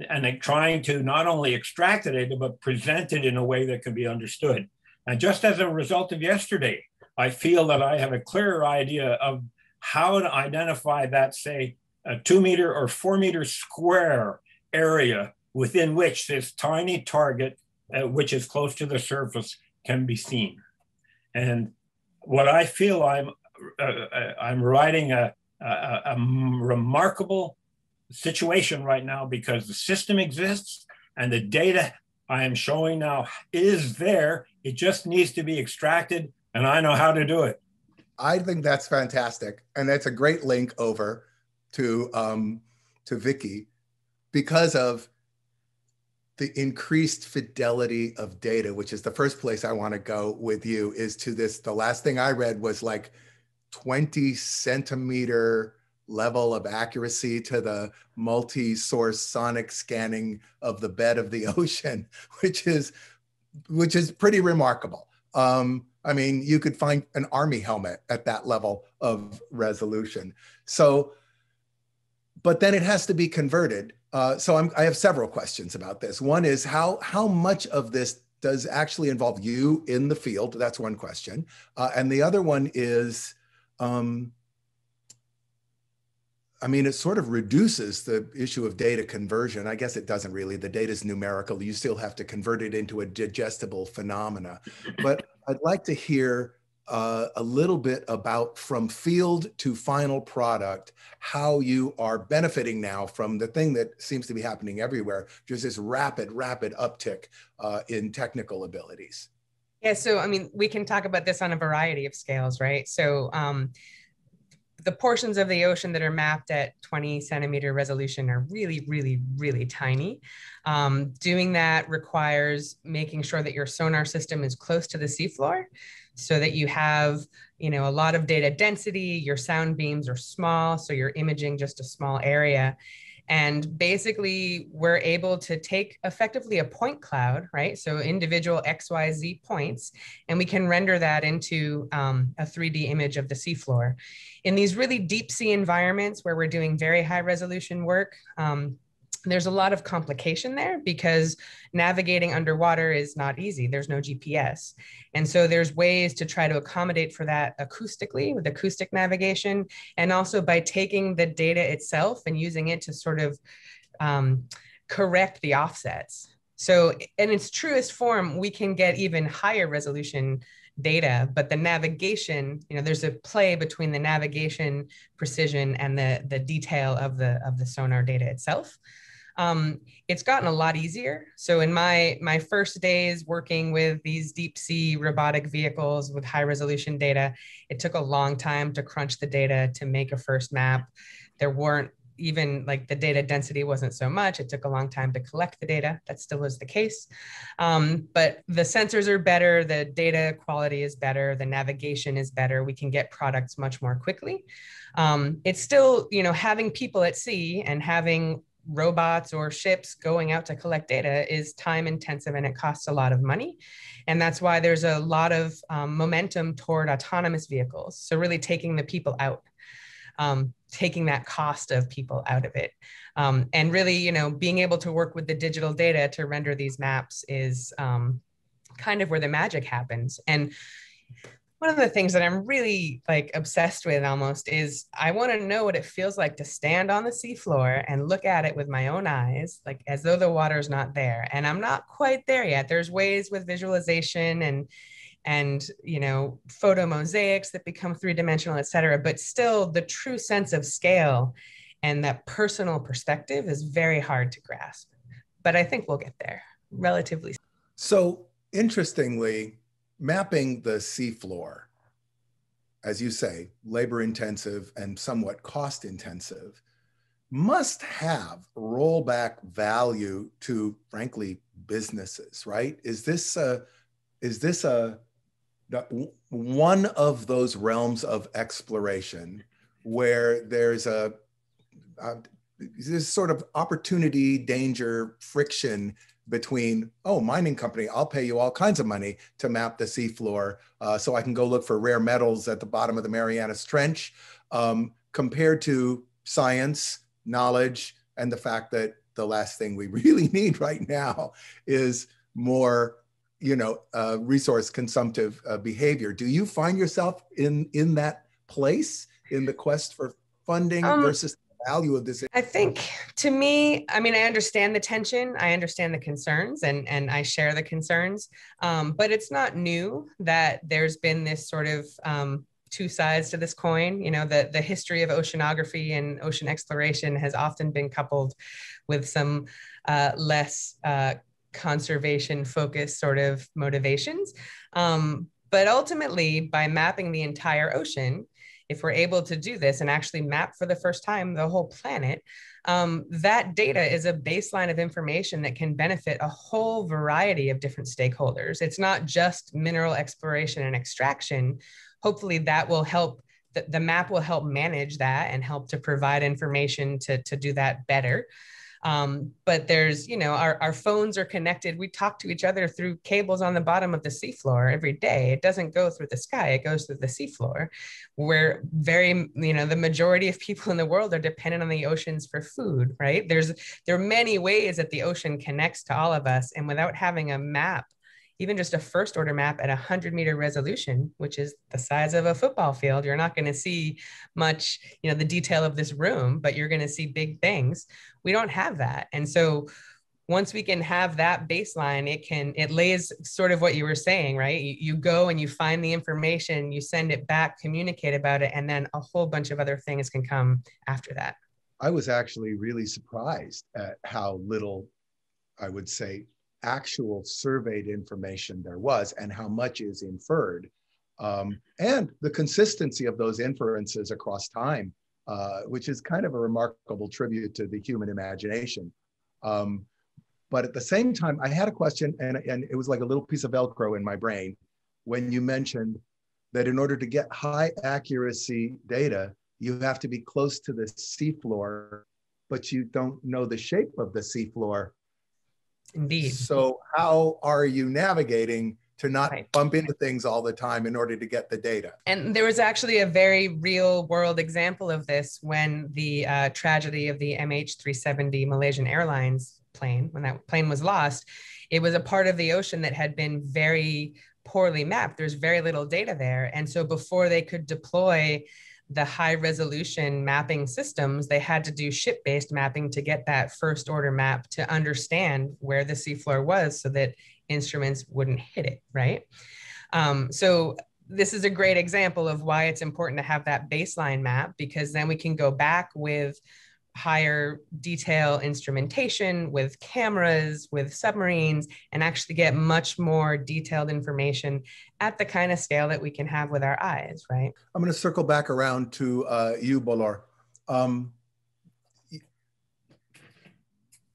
and trying to not only extract the data, but present it in a way that can be understood. And just as a result of yesterday, I feel that I have a clearer idea of how to identify that, say, a 2 meter or 4 meter square area within which this tiny target, which is close to the surface, can be seen. And what I feel I'm writing a remarkable situation right now, because the system exists and the data I am showing now is there. It just needs to be extracted, and I know how to do it. I think that's fantastic. And that's a great link over to Vicky, because of the increased fidelity of data, which is the first place I want to go with you, is to this. The last thing I read was like 20 centimeter level of accuracy to the multi-source sonic scanning of the bed of the ocean, which is pretty remarkable. I mean, you could find an army helmet at that level of resolution. So, but then it has to be converted. So I have several questions about this. One is how much of this does actually involve you in the field? That's one question. And the other one is, I mean, it sort of reduces the issue of data conversion. I guess it doesn't really. The data is numerical. You still have to convert it into a digestible phenomena. But I'd like to hear a little bit about, from field to final product, how you are benefiting now from the thing that seems to be happening everywhere, just this rapid uptick in technical abilities. Yeah, so I mean, we can talk about this on a variety of scales, right? So the portions of the ocean that are mapped at 20 centimeter resolution are really, really, really tiny. Doing that requires making sure that your sonar system is close to the seafloor, so that you have, you know, a lot of data density. Your sound beams are small, so you're imaging just a small area. And basically, we're able to take effectively a point cloud, right? So individual XYZ points, and we can render that into a 3D image of the seafloor. In these really deep sea environments where we're doing very high resolution work, there's a lot of complication there, because navigating underwater is not easy. There's no GPS. And so there's ways to try to accommodate for that acoustically, with acoustic navigation, and also by taking the data itself and using it to sort of correct the offsets. So in its truest form, we can get even higher resolution data, but the navigation, you know, there's a play between the navigation precision and the detail of the sonar data itself. It's gotten a lot easier. So in my first days working with these deep sea robotic vehicles with high resolution data, it took a long time to crunch the data to make a first map. There weren't even, like, the data density wasn't so much. It took a long time to collect the data. That still is the case. But the sensors are better, the data quality is better, the navigation is better. We can get products much more quickly. It's still, you know, having people at sea and having robots or ships going out to collect data is time intensive, and it costs a lot of money. And that's why there's a lot of momentum toward autonomous vehicles. So really taking the people out, taking that cost of people out of it. And really, you know, being able to work with the digital data to render these maps is kind of where the magic happens. And one of the things that I'm really, like, obsessed with almost is I want to know what it feels like to stand on the seafloor and look at it with my own eyes, like as though the water's not there. And I'm not quite there yet. There's ways with visualization and you know, photo mosaics that become three-dimensional, et cetera. But still, the true sense of scale and that personal perspective is very hard to grasp. But I think we'll get there relatively. So interestingly, mapping the seafloor, as you say, labor intensive and somewhat cost intensive, must have rollback value to, frankly, businesses, right? Is this one of those realms of exploration where there's this sort of opportunity, danger, friction between, oh, mining company, I'll pay you all kinds of money to map the seafloor so I can go look for rare metals at the bottom of the Marianas Trench, compared to science, knowledge, and the fact that the last thing we really need right now is more, resource consumptive behavior. Do you find yourself in that place in the quest for funding versus the value of this? I think, to me, I mean, I understand the tension, I understand the concerns, and I share the concerns, but it's not new that there's been this sort of two sides to this coin. The history of oceanography and ocean exploration has often been coupled with some less conservation focused sort of motivations. But ultimately, by mapping the entire ocean, if we're able to do this and actually map for the first time the whole planet, that data is a baseline of information that can benefit a whole variety of different stakeholders. It's not just mineral exploration and extraction. Hopefully that will help, the map will help manage that and help to provide information to do that better. But there's, our phones are connected. We talk to each other through cables on the bottom of the seafloor every day. It doesn't go through the sky, it goes through the seafloor, where the majority of people in the world are dependent on the oceans for food, right? There are many ways that the ocean connects to all of us. And without having a map, even just a first order map at 100-meter resolution, which is the size of a football field, you're not going to see much, the detail of this room, but you're going to see big things. We don't have that. And so once we can have that baseline, it lays sort of what you were saying, right? You go and you find the information, you send it back, communicate about it, and then a whole bunch of other things can come after that. I was actually really surprised at how little, I would say, actual surveyed information there was and how much is inferred, and the consistency of those inferences across time, which is kind of a remarkable tribute to the human imagination. But at the same time, I had a question, and it was like a little piece of Velcro in my brain when you mentioned that in order to get high accuracy data, you have to be close to the seafloor, but you don't know the shape of the seafloor. Indeed. So how are you navigating to not bump into things all the time in order to get the data? And there was actually a very real world example of this when the tragedy of the MH370 Malaysian Airlines plane, when that plane was lost, it was a part of the ocean that had been very poorly mapped. There's very little data there. And so before they could deploy the high resolution mapping systems, they had to do ship-based mapping to get that first order map to understand where the seafloor was so that instruments wouldn't hit it, right? So this is a great example of why it's important to have that baseline map, because then we can go back with higher detail instrumentation, with cameras, with submarines, and actually get much more detailed information at the kind of scale that we can have with our eyes, right? I'm going to circle back around to you, Bolor.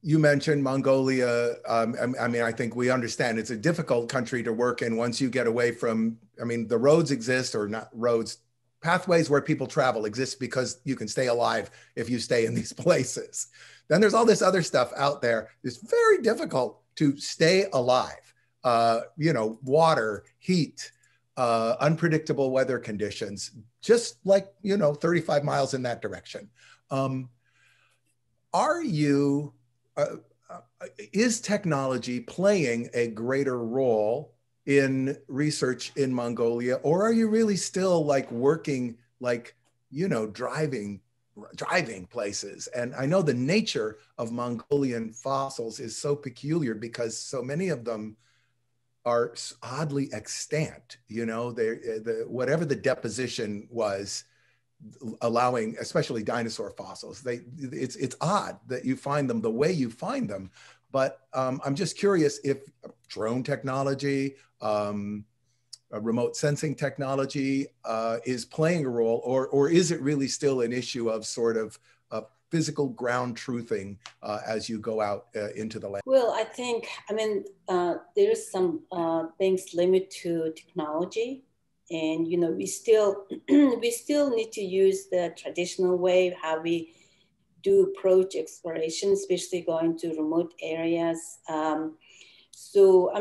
You mentioned Mongolia. I mean, I think we understand it's a difficult country to work in once you get away from, the roads exist, or not roads, pathways where people travel exist because you can stay alive if you stay in these places. Then there's all this other stuff out there. It's very difficult to stay alive. Water, heat, unpredictable weather conditions, just like, 35 miles in that direction. Is technology playing a greater role in research in Mongolia, or are you really still working driving places? And I know the nature of Mongolian fossils is so peculiar because so many of them are oddly extant. Whatever the deposition was, allowing, especially dinosaur fossils, it's odd that you find them the way you find them. But I'm just curious if drone technology, remote sensing technology is playing a role, or is it really still an issue of sort of physical ground truthing as you go out into the land? Well, I think, there's some things limited to technology. And, we still need to use the traditional way, how we do approach exploration, especially going to remote areas. So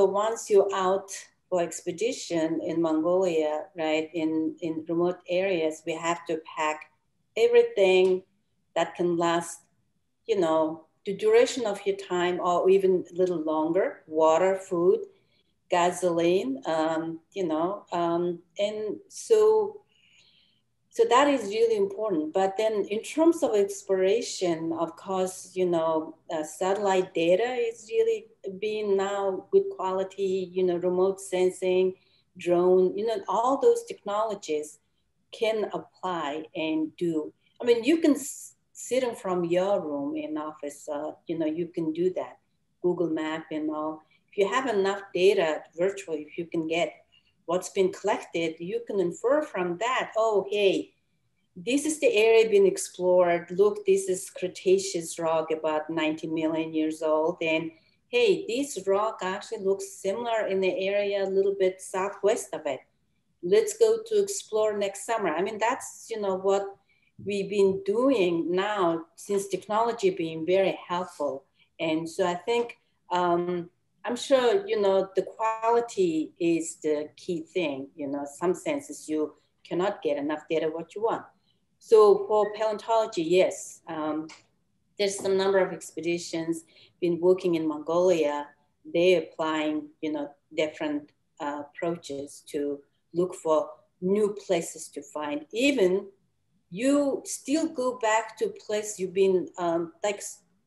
once you're out for expedition in Mongolia, right, in remote areas, we have to pack everything that can last, you know, the duration of your time or even a little longer, water, food, gasoline, you know, and so that is really important. But then in terms of exploration, of course, you know, satellite data is really being now good quality, you know, remote sensing, drone, you know, all those technologies can apply and do. I mean, you can sit from your room in office, you know, you can do that. Google Map and all. If you have enough data virtually, if you can get what's been collected, you can infer from that, oh, hey, this is the area being explored. Look, this is Cretaceous rock about 90 million years old. And hey, this rock actually looks similar in the area a little bit southwest of it. Let's go to explore next summer. I mean, that's, you know, what we've been doing now since technology being very helpful. And so I think, I'm sure, you know, the quality is the key thing. You know, some senses you cannot get enough data what you want. So for paleontology, yes, there's some number of expeditions been working in Mongolia. They're applying, you know, different approaches to look for new places to find. Even you still go back to a place you've been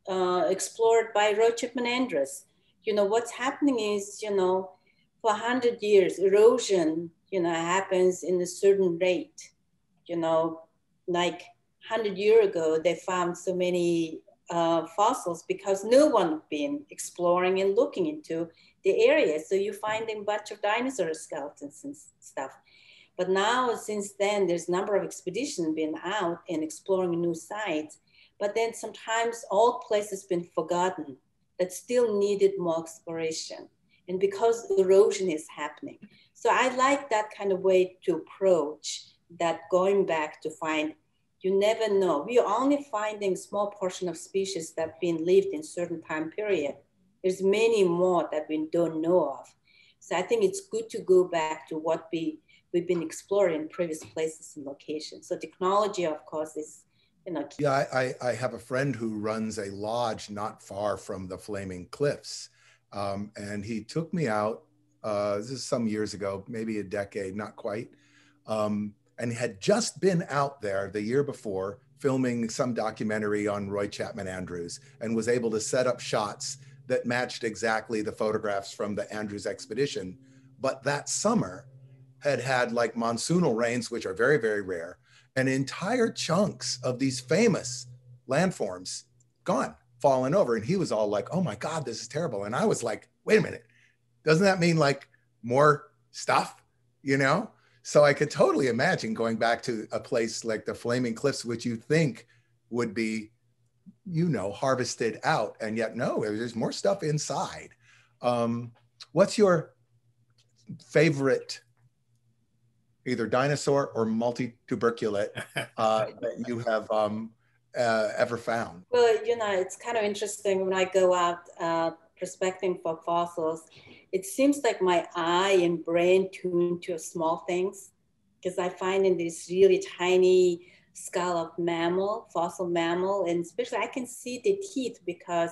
explored by Rochepman Andrews. You know, what's happening is, you know, for 100 years, erosion, you know, happens in a certain rate. You know, like 100 years ago, they found so many fossils because no one been exploring and looking into the area. So you find a bunch of dinosaur skeletons and stuff. But now, since then, there's a number of expeditions been out and exploring new sites. But then sometimes old places been forgotten that still needed more exploration. And because erosion is happening. So I like that kind of way to approach that, going back to find, you never know. We are only finding small portion of species that have been lived in certain time period. There's many more that we don't know of. So I think it's good to go back to what we've been exploring in previous places and locations. So technology, of course, is, you know. Yeah, I have a friend who runs a lodge not far from the Flaming Cliffs. And he took me out, this is some years ago, maybe a decade, not quite. And had just been out there the year before filming some documentary on Roy Chapman Andrews, and was able to set up shots that matched exactly the photographs from the Andrews expedition. But that summer had like monsoonal rains, which are very, very rare, and entire chunks of these famous landforms gone, fallen over. And he was all like, oh my God, this is terrible. And I was like, wait a minute, doesn't that mean like more stuff, you know? So I could totally imagine going back to a place like the Flaming Cliffs, which you think would be, you know, harvested out. And yet, no, there's more stuff inside. What's your favorite either dinosaur or multi-tuberculate that you have ever found? Well, you know, it's kind of interesting when I go out prospecting for fossils. It seems like my eye and brain tune to small things, because I find in this really tiny skull of mammal, fossil mammal, and especially I can see the teeth because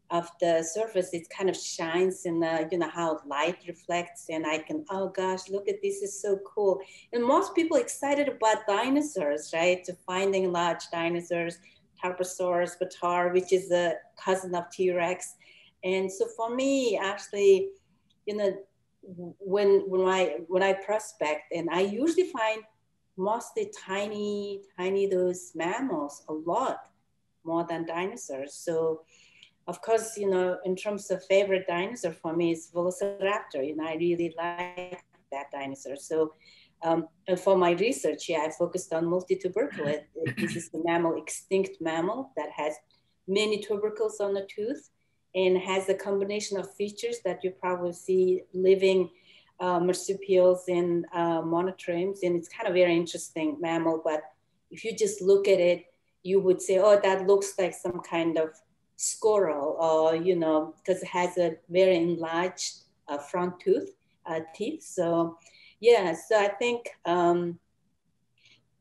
of the surface. It kind of shines in the, you know, how light reflects, and I can, oh gosh, look at this, is so cool. And most people excited about dinosaurs, right? To finding large dinosaurs, Tarbosaurus batar, which is a cousin of T-Rex. And so for me, actually, you know, when I prospect, and I usually find mostly tiny those mammals, a lot more than dinosaurs. So of course, you know, in terms of favorite dinosaur for me is Velociraptor. You know, I really like that dinosaur. So and for my research, yeah, I focused on multi-tuberculate. This is the mammal, extinct mammal that has many tubercles on the tooth and has a combination of features that you probably see living marsupials and monotremes. And it's kind of very interesting mammal, but if you just look at it, you would say, oh, that looks like some kind of squirrel, or, you know, because it has a very enlarged front teeth. So yeah, so I think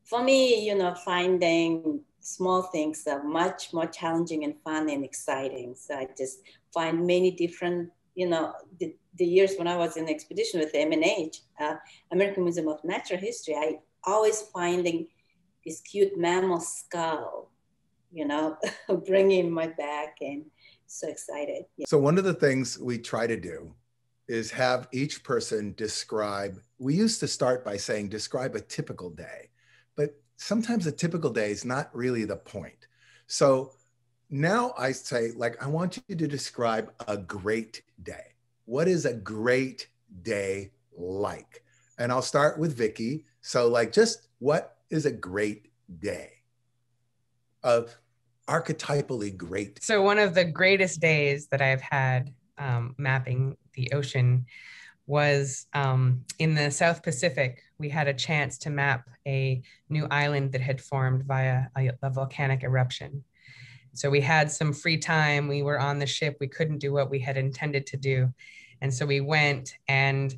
for me, finding small things are much more challenging and fun and exciting. So I just find many different, the years when I was in the expedition with the MNH, American Museum of Natural History, I always finding this cute mammal skull, bringing my back, and so excited. Yeah. So one of the things we try to do is have each person describe, we used to start by saying, describe a typical day, but sometimes a typical day is not really the point. So now I say, like, I want you to describe a great day. What is a great day like? And I'll start with Vicki. So like, just what is a great day? Archetypally great. So one of the greatest days that I've had mapping the ocean was in the South Pacific. We had a chance to map a new island that had formed via a volcanic eruption. So we had some free time. We were on the ship. We couldn't do what we had intended to do. And so we went, and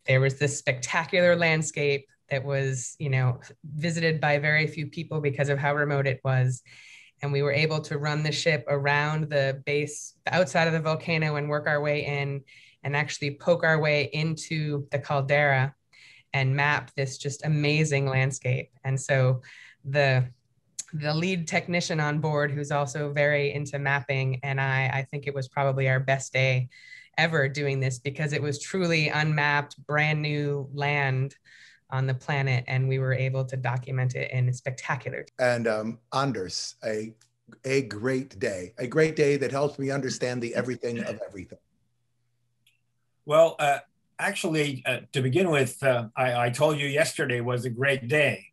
there was this spectacular landscape that was, visited by very few people because of how remote it was. And we were able to run the ship around the base outside of the volcano and work our way in and actually poke our way into the caldera and map this just amazing landscape. And so the lead technician on board, who's also very into mapping, and I think it was probably our best day ever doing this, because it was truly unmapped, brand new land on the planet, and we were able to document it in spectacular. And Anders, a great day that helps me understand the everything of everything. Well, actually, to begin with, I told you yesterday was a great day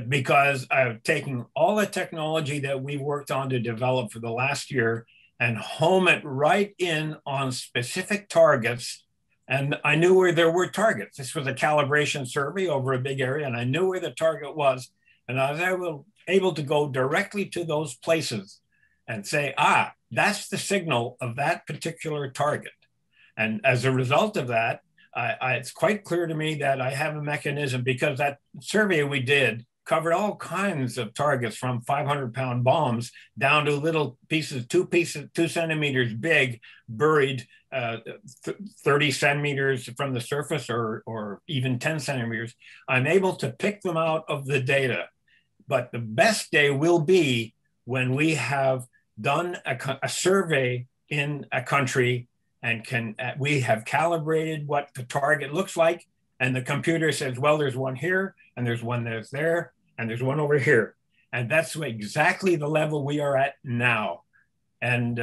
because I've taken all the technology that we worked on to develop for the last year and home it right in on specific targets. And I knew where there were targets. This was a calibration survey over a big area, and I knew where the target was. And I was able to go directly to those places and say, that's the signal of that particular target. And as a result of that, it's quite clear to me that I have a mechanism, because that survey we did covered all kinds of targets, from 500-pound bombs down to little pieces, 2 centimeters big, buried 30 centimeters from the surface, or even 10 centimeters. I'm able to pick them out of the data. But the best day will be when we have done a survey in a country and we have calibrated what the target looks like. And the computer says, well, there's one here, and there's one that's there, and there's one over here. And that's exactly the level we are at now. And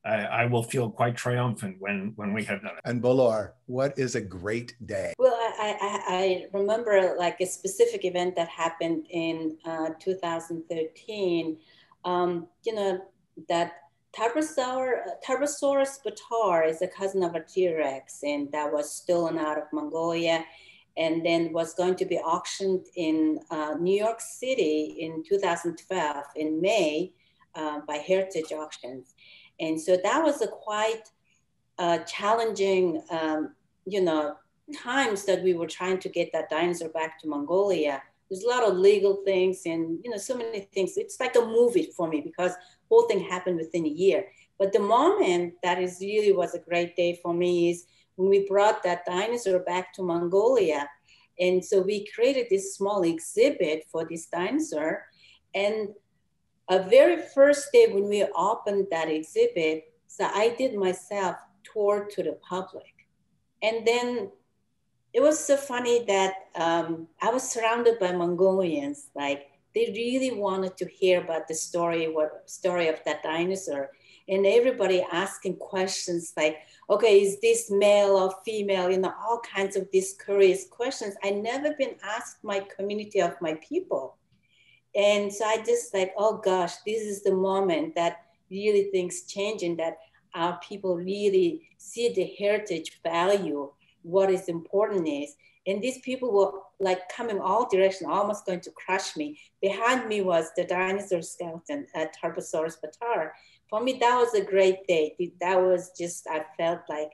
I will feel quite triumphant when we have done it. And Bolor, what is a great day? Well, I remember like a specific event that happened in 2013. That Tarbosaurus batar is a cousin of a T-Rex, and that was stolen out of Mongolia, and then was going to be auctioned in New York City in 2012 in May by Heritage Auctions. And so that was a quite challenging, times that we were trying to get that dinosaur back to Mongolia. There's a lot of legal things and, so many things. It's like a movie for me, because whole thing happened within a year. But the moment that really was a great day for me is when we brought that dinosaur back to Mongolia. And so we created this small exhibit for this dinosaur. And a very first day when we opened that exhibit, so I did myself tour to the public. And then it was so funny that I was surrounded by Mongolians. Like, they really wanted to hear about the story of that dinosaur. And everybody asking questions like, okay, is this male or female? All kinds of these curious questions. I never been asked my community of my people. And so I just like, oh gosh, this is the moment that really things change, and that our people really see the heritage value, what is important is. And these people were like coming all directions, almost going to crush me. Behind me was the dinosaur skeleton at Tarbosaurus batar. For me, that was a great day. That was just, I felt like,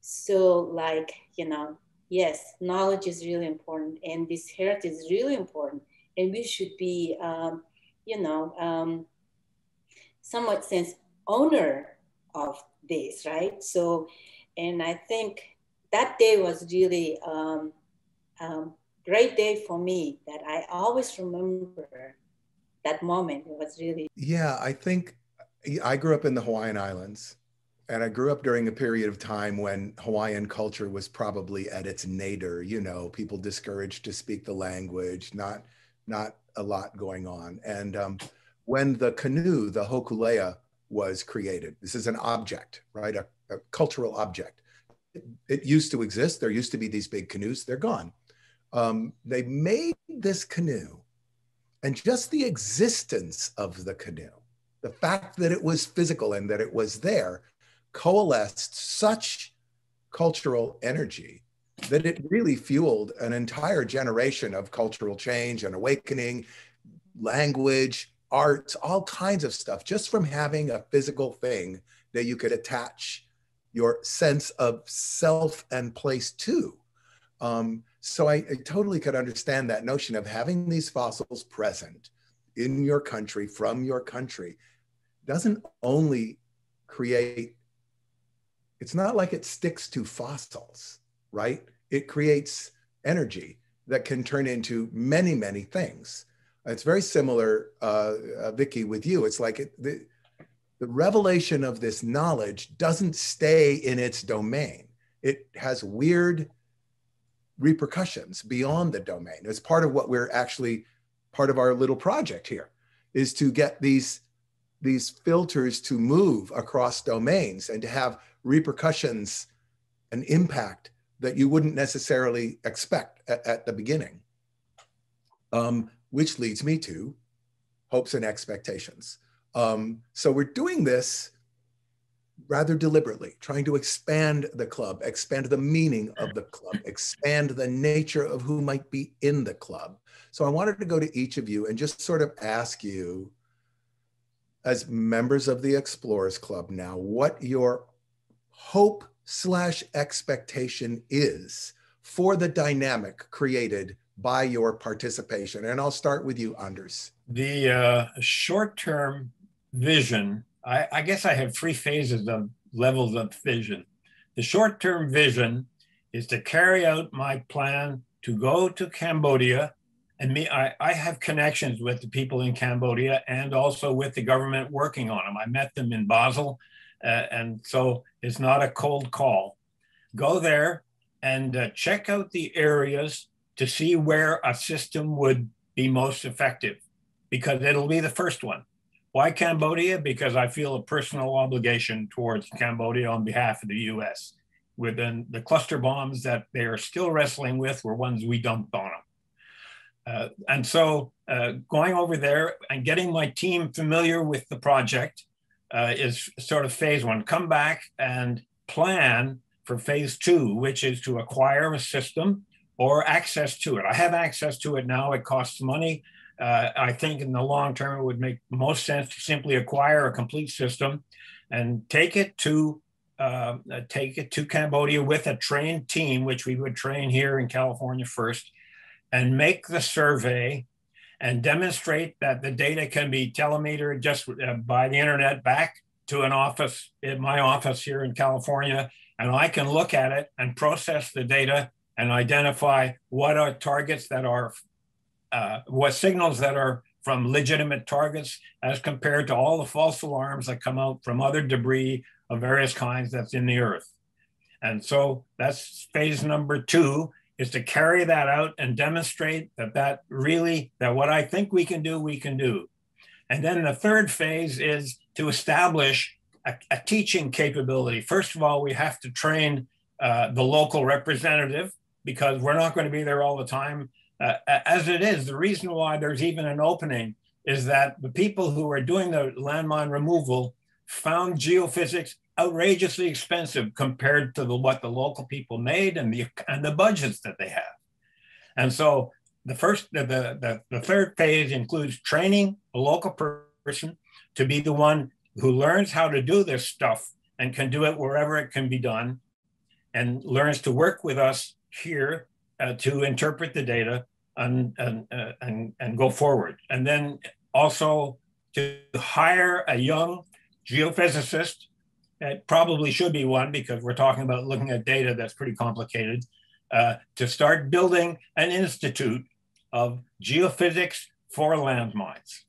so like, yes, knowledge is really important, and this heritage is really important. and we should be, somewhat sense owner of this, right? So, and I think that day was really great day for me that I always remember that moment. It was really. Yeah, I think I grew up in the Hawaiian Islands, and I grew up during a period of time when Hawaiian culture was probably at its nadir, people discouraged to speak the language, not a lot going on. And when the canoe, the hokulea, was created, this is an object, right? A cultural object. It used to exist. There used to be these big canoes. They're gone. They made this canoe, and just the existence of the canoe, the fact that it was physical and that it was there, coalesced such cultural energy that it really fueled an entire generation of cultural change and awakening, language, arts, all kinds of stuff, just from having a physical thing that you could attach your sense of self and place to. So I totally could understand that notion of having these fossils present in your country, from your country, doesn't only create, it's not like it sticks to fossils, right? It creates energy that can turn into many, many things. It's very similar, Vicky, with you. It's like the revelation of this knowledge doesn't stay in its domain. It has weird repercussions beyond the domain. It's part of what we're actually, part of our little project here, is to get these filters to move across domains and to have repercussions and impact that you wouldn't necessarily expect at the beginning. Which leads me to hopes and expectations. So we're doing this rather deliberately, trying to expand the club, expand the meaning of the club, expand the nature of who might be in the club. So I wanted to go to each of you and just sort of ask you, as members of the Explorers Club now, what your hope/expectation is for the dynamic created by your participation. And I'll start with you, Anders. The short-term vision, I guess I have three phases of levels of vision. The short-term vision is to carry out my plan to go to Cambodia. And I have connections with the people in Cambodia and also with the government working on them. I met them in Basel. And so it's not a cold call. Go there and check out the areas to see where a system would be most effective, because it'll be the first one. Why Cambodia? Because I feel a personal obligation towards Cambodia on behalf of the US. Within the cluster bombs that they are still wrestling with were ones we dumped on them. And so going over there and getting my team familiar with the project is sort of phase one. Come back and plan for phase two, which is to acquire a system or access to it. I have access to it now. It costs money. I think in the long term, it would make most sense to simply acquire a complete system and take it to Cambodia with a trained team, which we would train here in California first, and make the survey and demonstrate that the data can be telemetered just by the internet back to an office, in my office here in California, and I can look at it and process the data and identify what are targets that are, what signals that are from legitimate targets as compared to all the false alarms that come out from other debris of various kinds that's in the earth. And so that's phase number two, is to carry that out and demonstrate that what I think we can do, we can do. And then the third phase is to establish a teaching capability. First of all, we have to train the local representative, because we're not going to be there all the time. As it is, the reason why there's even an opening is that the people who are doing the landmine removal found geophysics outrageously expensive compared to what the local people made and the budgets that they have. And so the third phase includes training a local person to be the one who learns how to do this stuff and can do it wherever it can be done, and learns to work with us here to interpret the data. and go forward. And then also to hire a young geophysicist. It probably should be one because we're talking about looking at data that's pretty complicated, to start building an institute of geophysics for landmines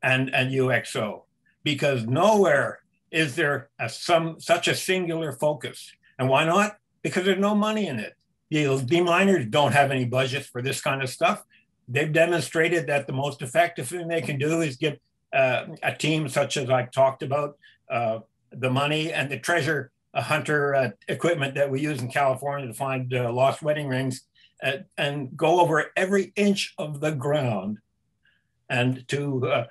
and UXO, because nowhere is there such a singular focus. And why not? Because there's no money in it. The miners don't have any budgets for this kind of stuff. They've demonstrated that the most effective thing they can do is give a team such as I talked about, the money and the treasure hunter equipment that we use in California to find lost wedding rings, and go over every inch of the ground, and to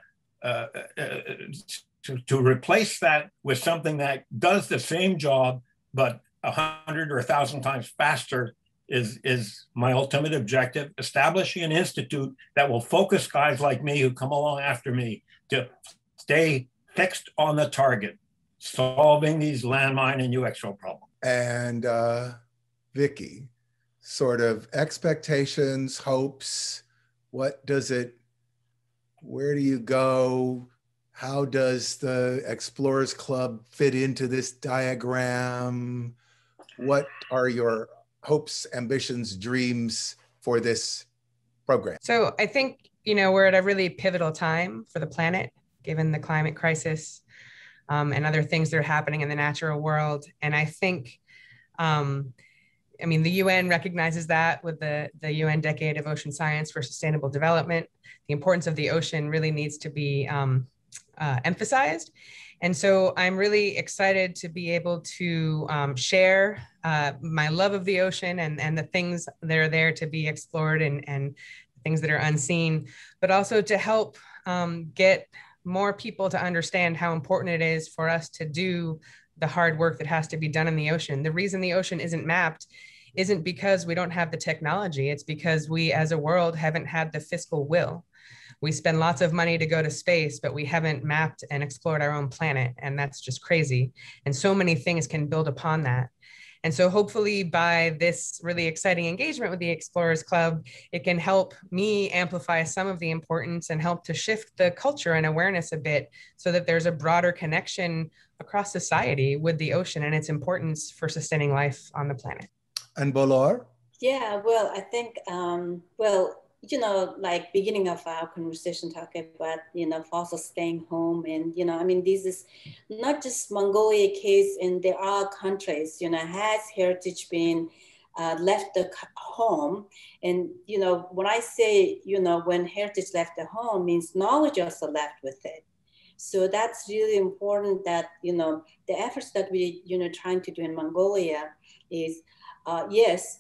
replace that with something that does the same job but 100 or 1,000 times faster is my ultimate objective. Establishing an institute that will focus guys like me who come along after me to stay fixed on the target, solving these landmine and UXO problems. And Vicki, sort of expectations, hopes, where do you go? How does the Explorers Club fit into this diagram? What are your hopes, ambitions, dreams for this program? So I think, we're at a really pivotal time for the planet, given the climate crisis and other things that are happening in the natural world. And I think, the UN recognizes that with the UN Decade of Ocean Science for Sustainable Development. The importance of the ocean really needs to be emphasized. And so I'm really excited to be able to share my love of the ocean and the things that are there to be explored and things that are unseen, but also to help get more people to understand how important it is for us to do the hard work that has to be done in the ocean. The reason the ocean isn't mapped isn't because we don't have the technology. It's because we as a world haven't had the fiscal will. We spend lots of money to go to space, but we haven't mapped and explored our own planet. And that's just crazy. And so many things can build upon that. And so hopefully by this really exciting engagement with the Explorers Club, it can help me amplify some of the importance and help to shift the culture and awareness a bit so that there's a broader connection across society with the ocean and its importance for sustaining life on the planet. And Bolor? Yeah, well, I think, like beginning of our conversation talking about, fossils staying home. And, this is not just Mongolia case, and there are countries, has heritage been left the home. And, when I say, when heritage left the home means knowledge also left with it. So that's really important that, the efforts that we, trying to do in Mongolia is, yes,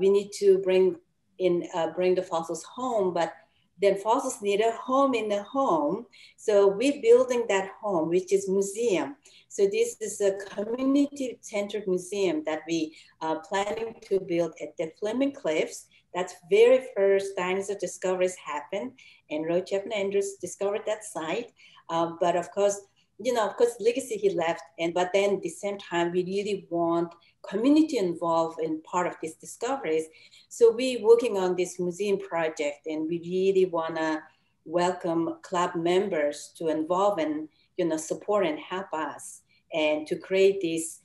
we need to bring the fossils home, but then fossils need a home in the home. So we're building that home, which is museum. So this is a community-centered museum that we are planning to build at the Fleming Cliffs. That's very first dinosaur discoveries happened, and Rochef and Andrews discovered that site. But of course, legacy he left, but then at the same time, we really want community involved in part of these discoveries. So we're working on this museum project, and we really wanna welcome club members to involve and support and help us, and to create this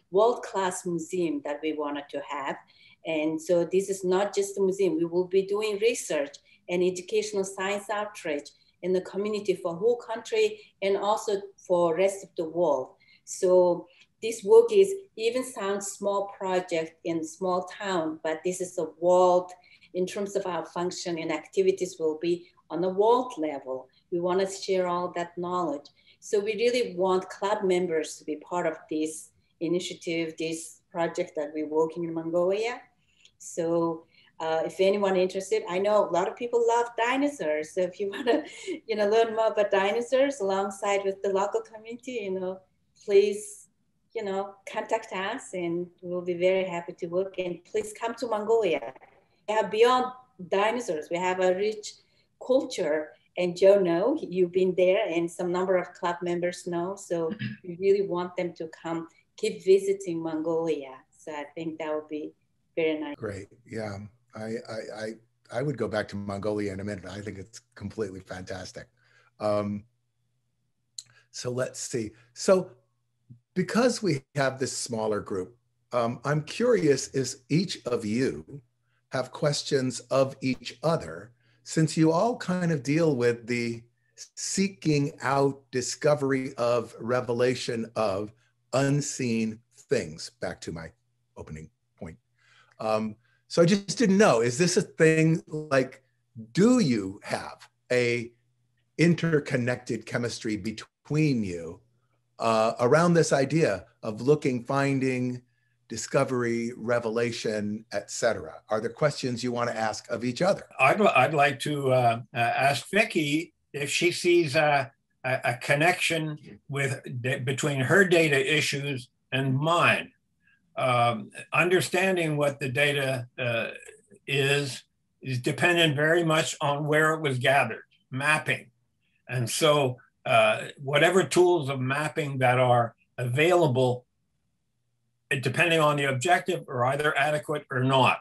world-class museum that we wanted to have. And so this is not just a museum. We will be doing research and educational science outreach in the community for whole country and also for rest of the world. So this work is even sounds small project in small town, but this is a world in terms of our function and activities will be on a world level. We want to share all that knowledge. So we really want club members to be part of this initiative, this project that we're working in Mongolia. So if anyone interested, I know a lot of people love dinosaurs. So if you want to, learn more about dinosaurs alongside with the local community, please, contact us, and we'll be very happy to work. And please come to Mongolia. We have beyond dinosaurs. We have a rich culture. And Joe know you've been there, and some number of club members know. So we really want them to come, keep visiting Mongolia. So I think that would be very nice. Great. Yeah. I would go back to Mongolia in a minute. I think it's completely fantastic. So let's see. So because we have this smaller group, I'm curious, is each of you have questions of each other, since you all kind of deal with the seeking out, discovery of, revelation of unseen things, back to my opening point. So I just didn't know, is this a thing, like, do you have a interconnected chemistry between you around this idea of looking, finding, discovery, revelation, etc.? Are there questions you want to ask of each other? I'd like to ask Vicki if she sees a connection between her data issues and mine. Understanding what the data is dependent very much on where it was gathered, mapping. And so whatever tools of mapping that are available, depending on the objective, are either adequate or not.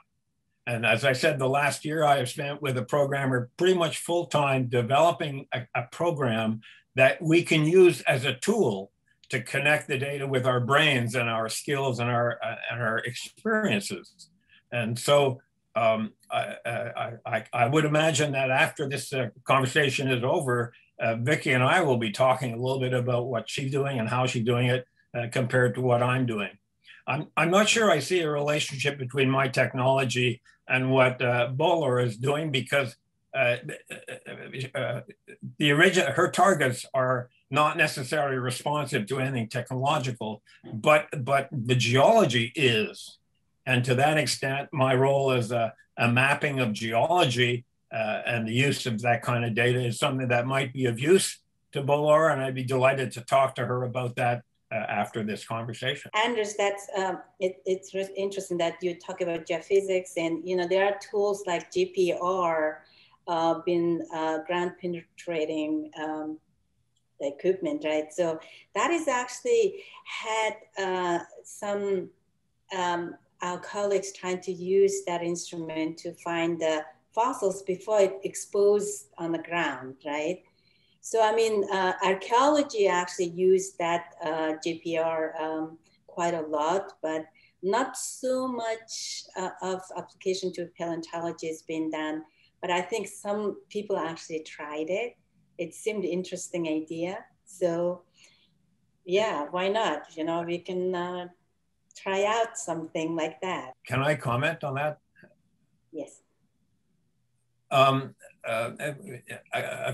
And as I said, the last year I have spent with a programmer pretty much full-time developing a program that we can use as a tool to connect the data with our brains and our skills and our experiences. And so I would imagine that after this conversation is over, Vicki and I will be talking a little bit about what she's doing and how she's doing it compared to what I'm doing. I'm not sure I see a relationship between my technology and what Böhler is doing, because her targets are not necessarily responsive to anything technological, but the geology is. And to that extent, my role as a mapping of geology and the use of that kind of data is something that might be of use to Böhler, and I'd be delighted to talk to her about that after this conversation. Anders, that's it's really interesting that you talk about geophysics, and there are tools like GPR, been ground penetrating the equipment, right? So that is actually had some our colleagues trying to use that instrument to find the fossils before it exposed on the ground, right? So, I mean, archaeology actually used that GPR quite a lot, but not so much of application to paleontology has been done. But I think some people actually tried it. It seemed an interesting idea. So, yeah, why not? We can try out something like that. Can I comment on that? Yes. A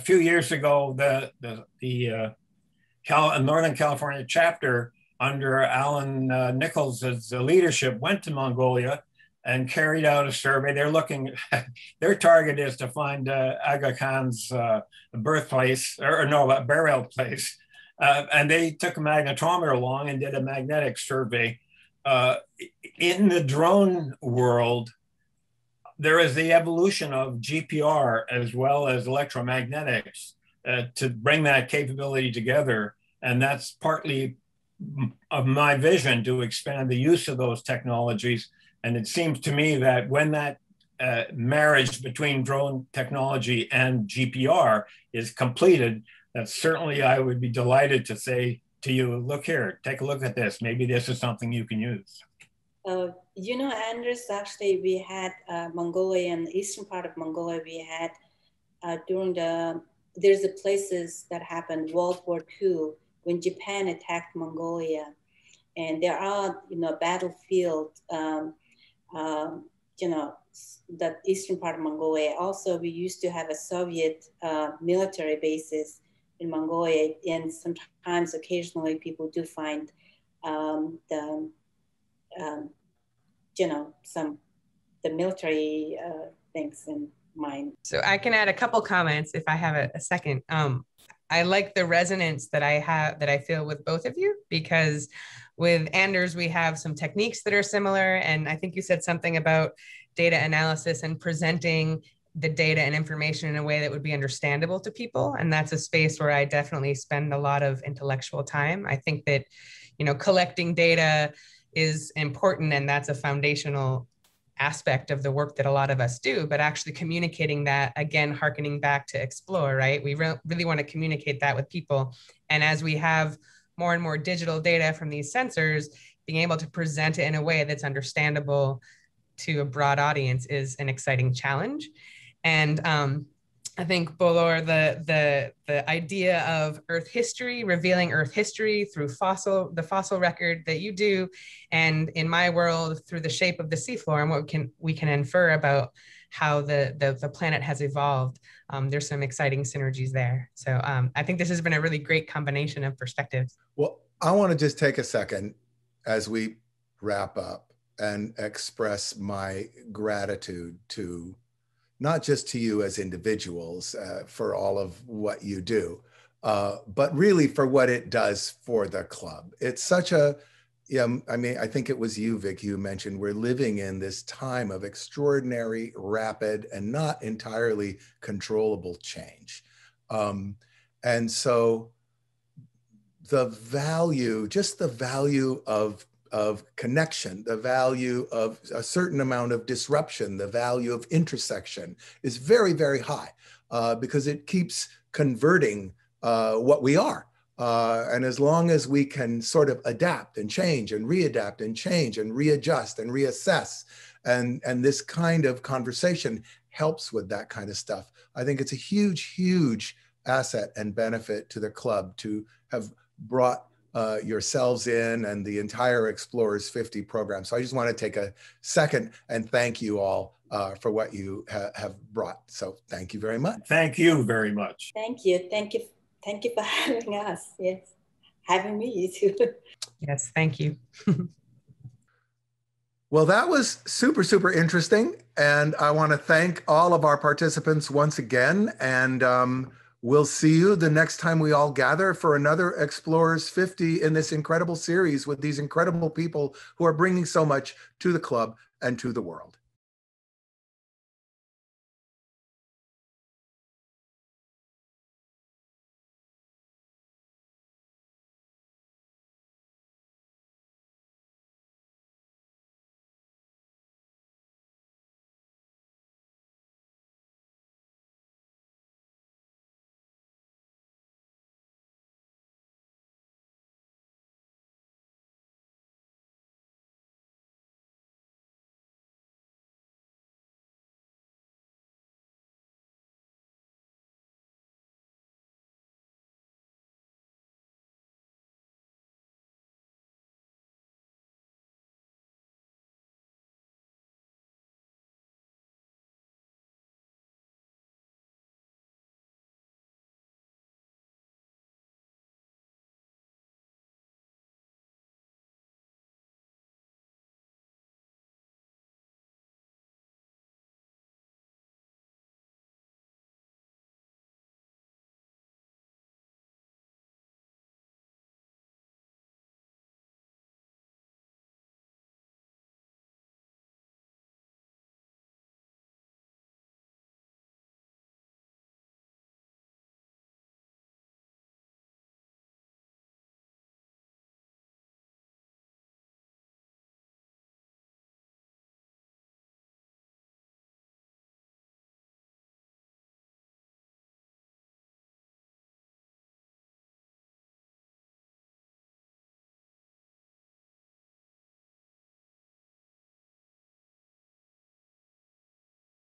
few years ago, the Northern California chapter under Alan Nichols' leadership went to Mongolia and carried out a survey. They're looking, their target is to find Aga Khan's birthplace, burial place. And they took a magnetometer along and did a magnetic survey. In the drone world, there is the evolution of GPR as well as electromagnetics to bring that capability together. And that's partly of my vision, to expand the use of those technologies. And it seems to me that when that marriage between drone technology and GPR is completed, that certainly I would be delighted to say to you, look here, take a look at this. Maybe this is something you can use. Anders, actually, we had Mongolia, and the eastern part of Mongolia, we had there's the places that happened World War II when Japan attacked Mongolia. And there are, battlefield, the eastern part of Mongolia. Also, we used to have a Soviet military bases in Mongolia. And sometimes, occasionally, people do find the military things in mind. So I can add a couple comments if I have a second. I like the resonance that I feel with both of you, because with Anders, we have some techniques that are similar. And I think you said something about data analysis and presenting the data and information in a way that would be understandable to people. And that's a space where I definitely spend a lot of intellectual time. I think that, collecting data is important, and that's a foundational aspect of the work that a lot of us do, but actually communicating that, again, hearkening back to explore, right? We really want to communicate that with people. And as we have more and more digital data from these sensors, being able to present it in a way that's understandable to a broad audience is an exciting challenge. And I think, Bolor, the idea of Earth history, revealing Earth history through the fossil record that you do, and in my world, through the shape of the seafloor and what we can infer about how the planet has evolved. There's some exciting synergies there. So I think this has been a really great combination of perspectives. Well, I want to just take a second as we wrap up and express my gratitude to not just to you as individuals for all of what you do, but really for what it does for the club. It's such a, I mean, I think it was you, Vic, you mentioned we're living in this time of extraordinary, rapid, and not entirely controllable change. And so the value, just the value of connection, the value of a certain amount of disruption, the value of intersection is very, very high because it keeps converting what we are. And as long as we can sort of adapt and change and readapt and change and readjust and reassess, and this kind of conversation helps with that kind of stuff, I think it's a huge, huge asset and benefit to the club to have brought yourselves in and the entire Explorers 50 program. So I just want to take a second and thank you all for what you have brought. So thank you very much. Thank you very much. Thank you. Thank you. Thank you for having us. Yes. Having me too. Yes, thank you. Well, that was super, super interesting. And I want to thank all of our participants once again. And we'll see you the next time we all gather for another Explorers 50 in this incredible series with these incredible people who are bringing so much to the club and to the world.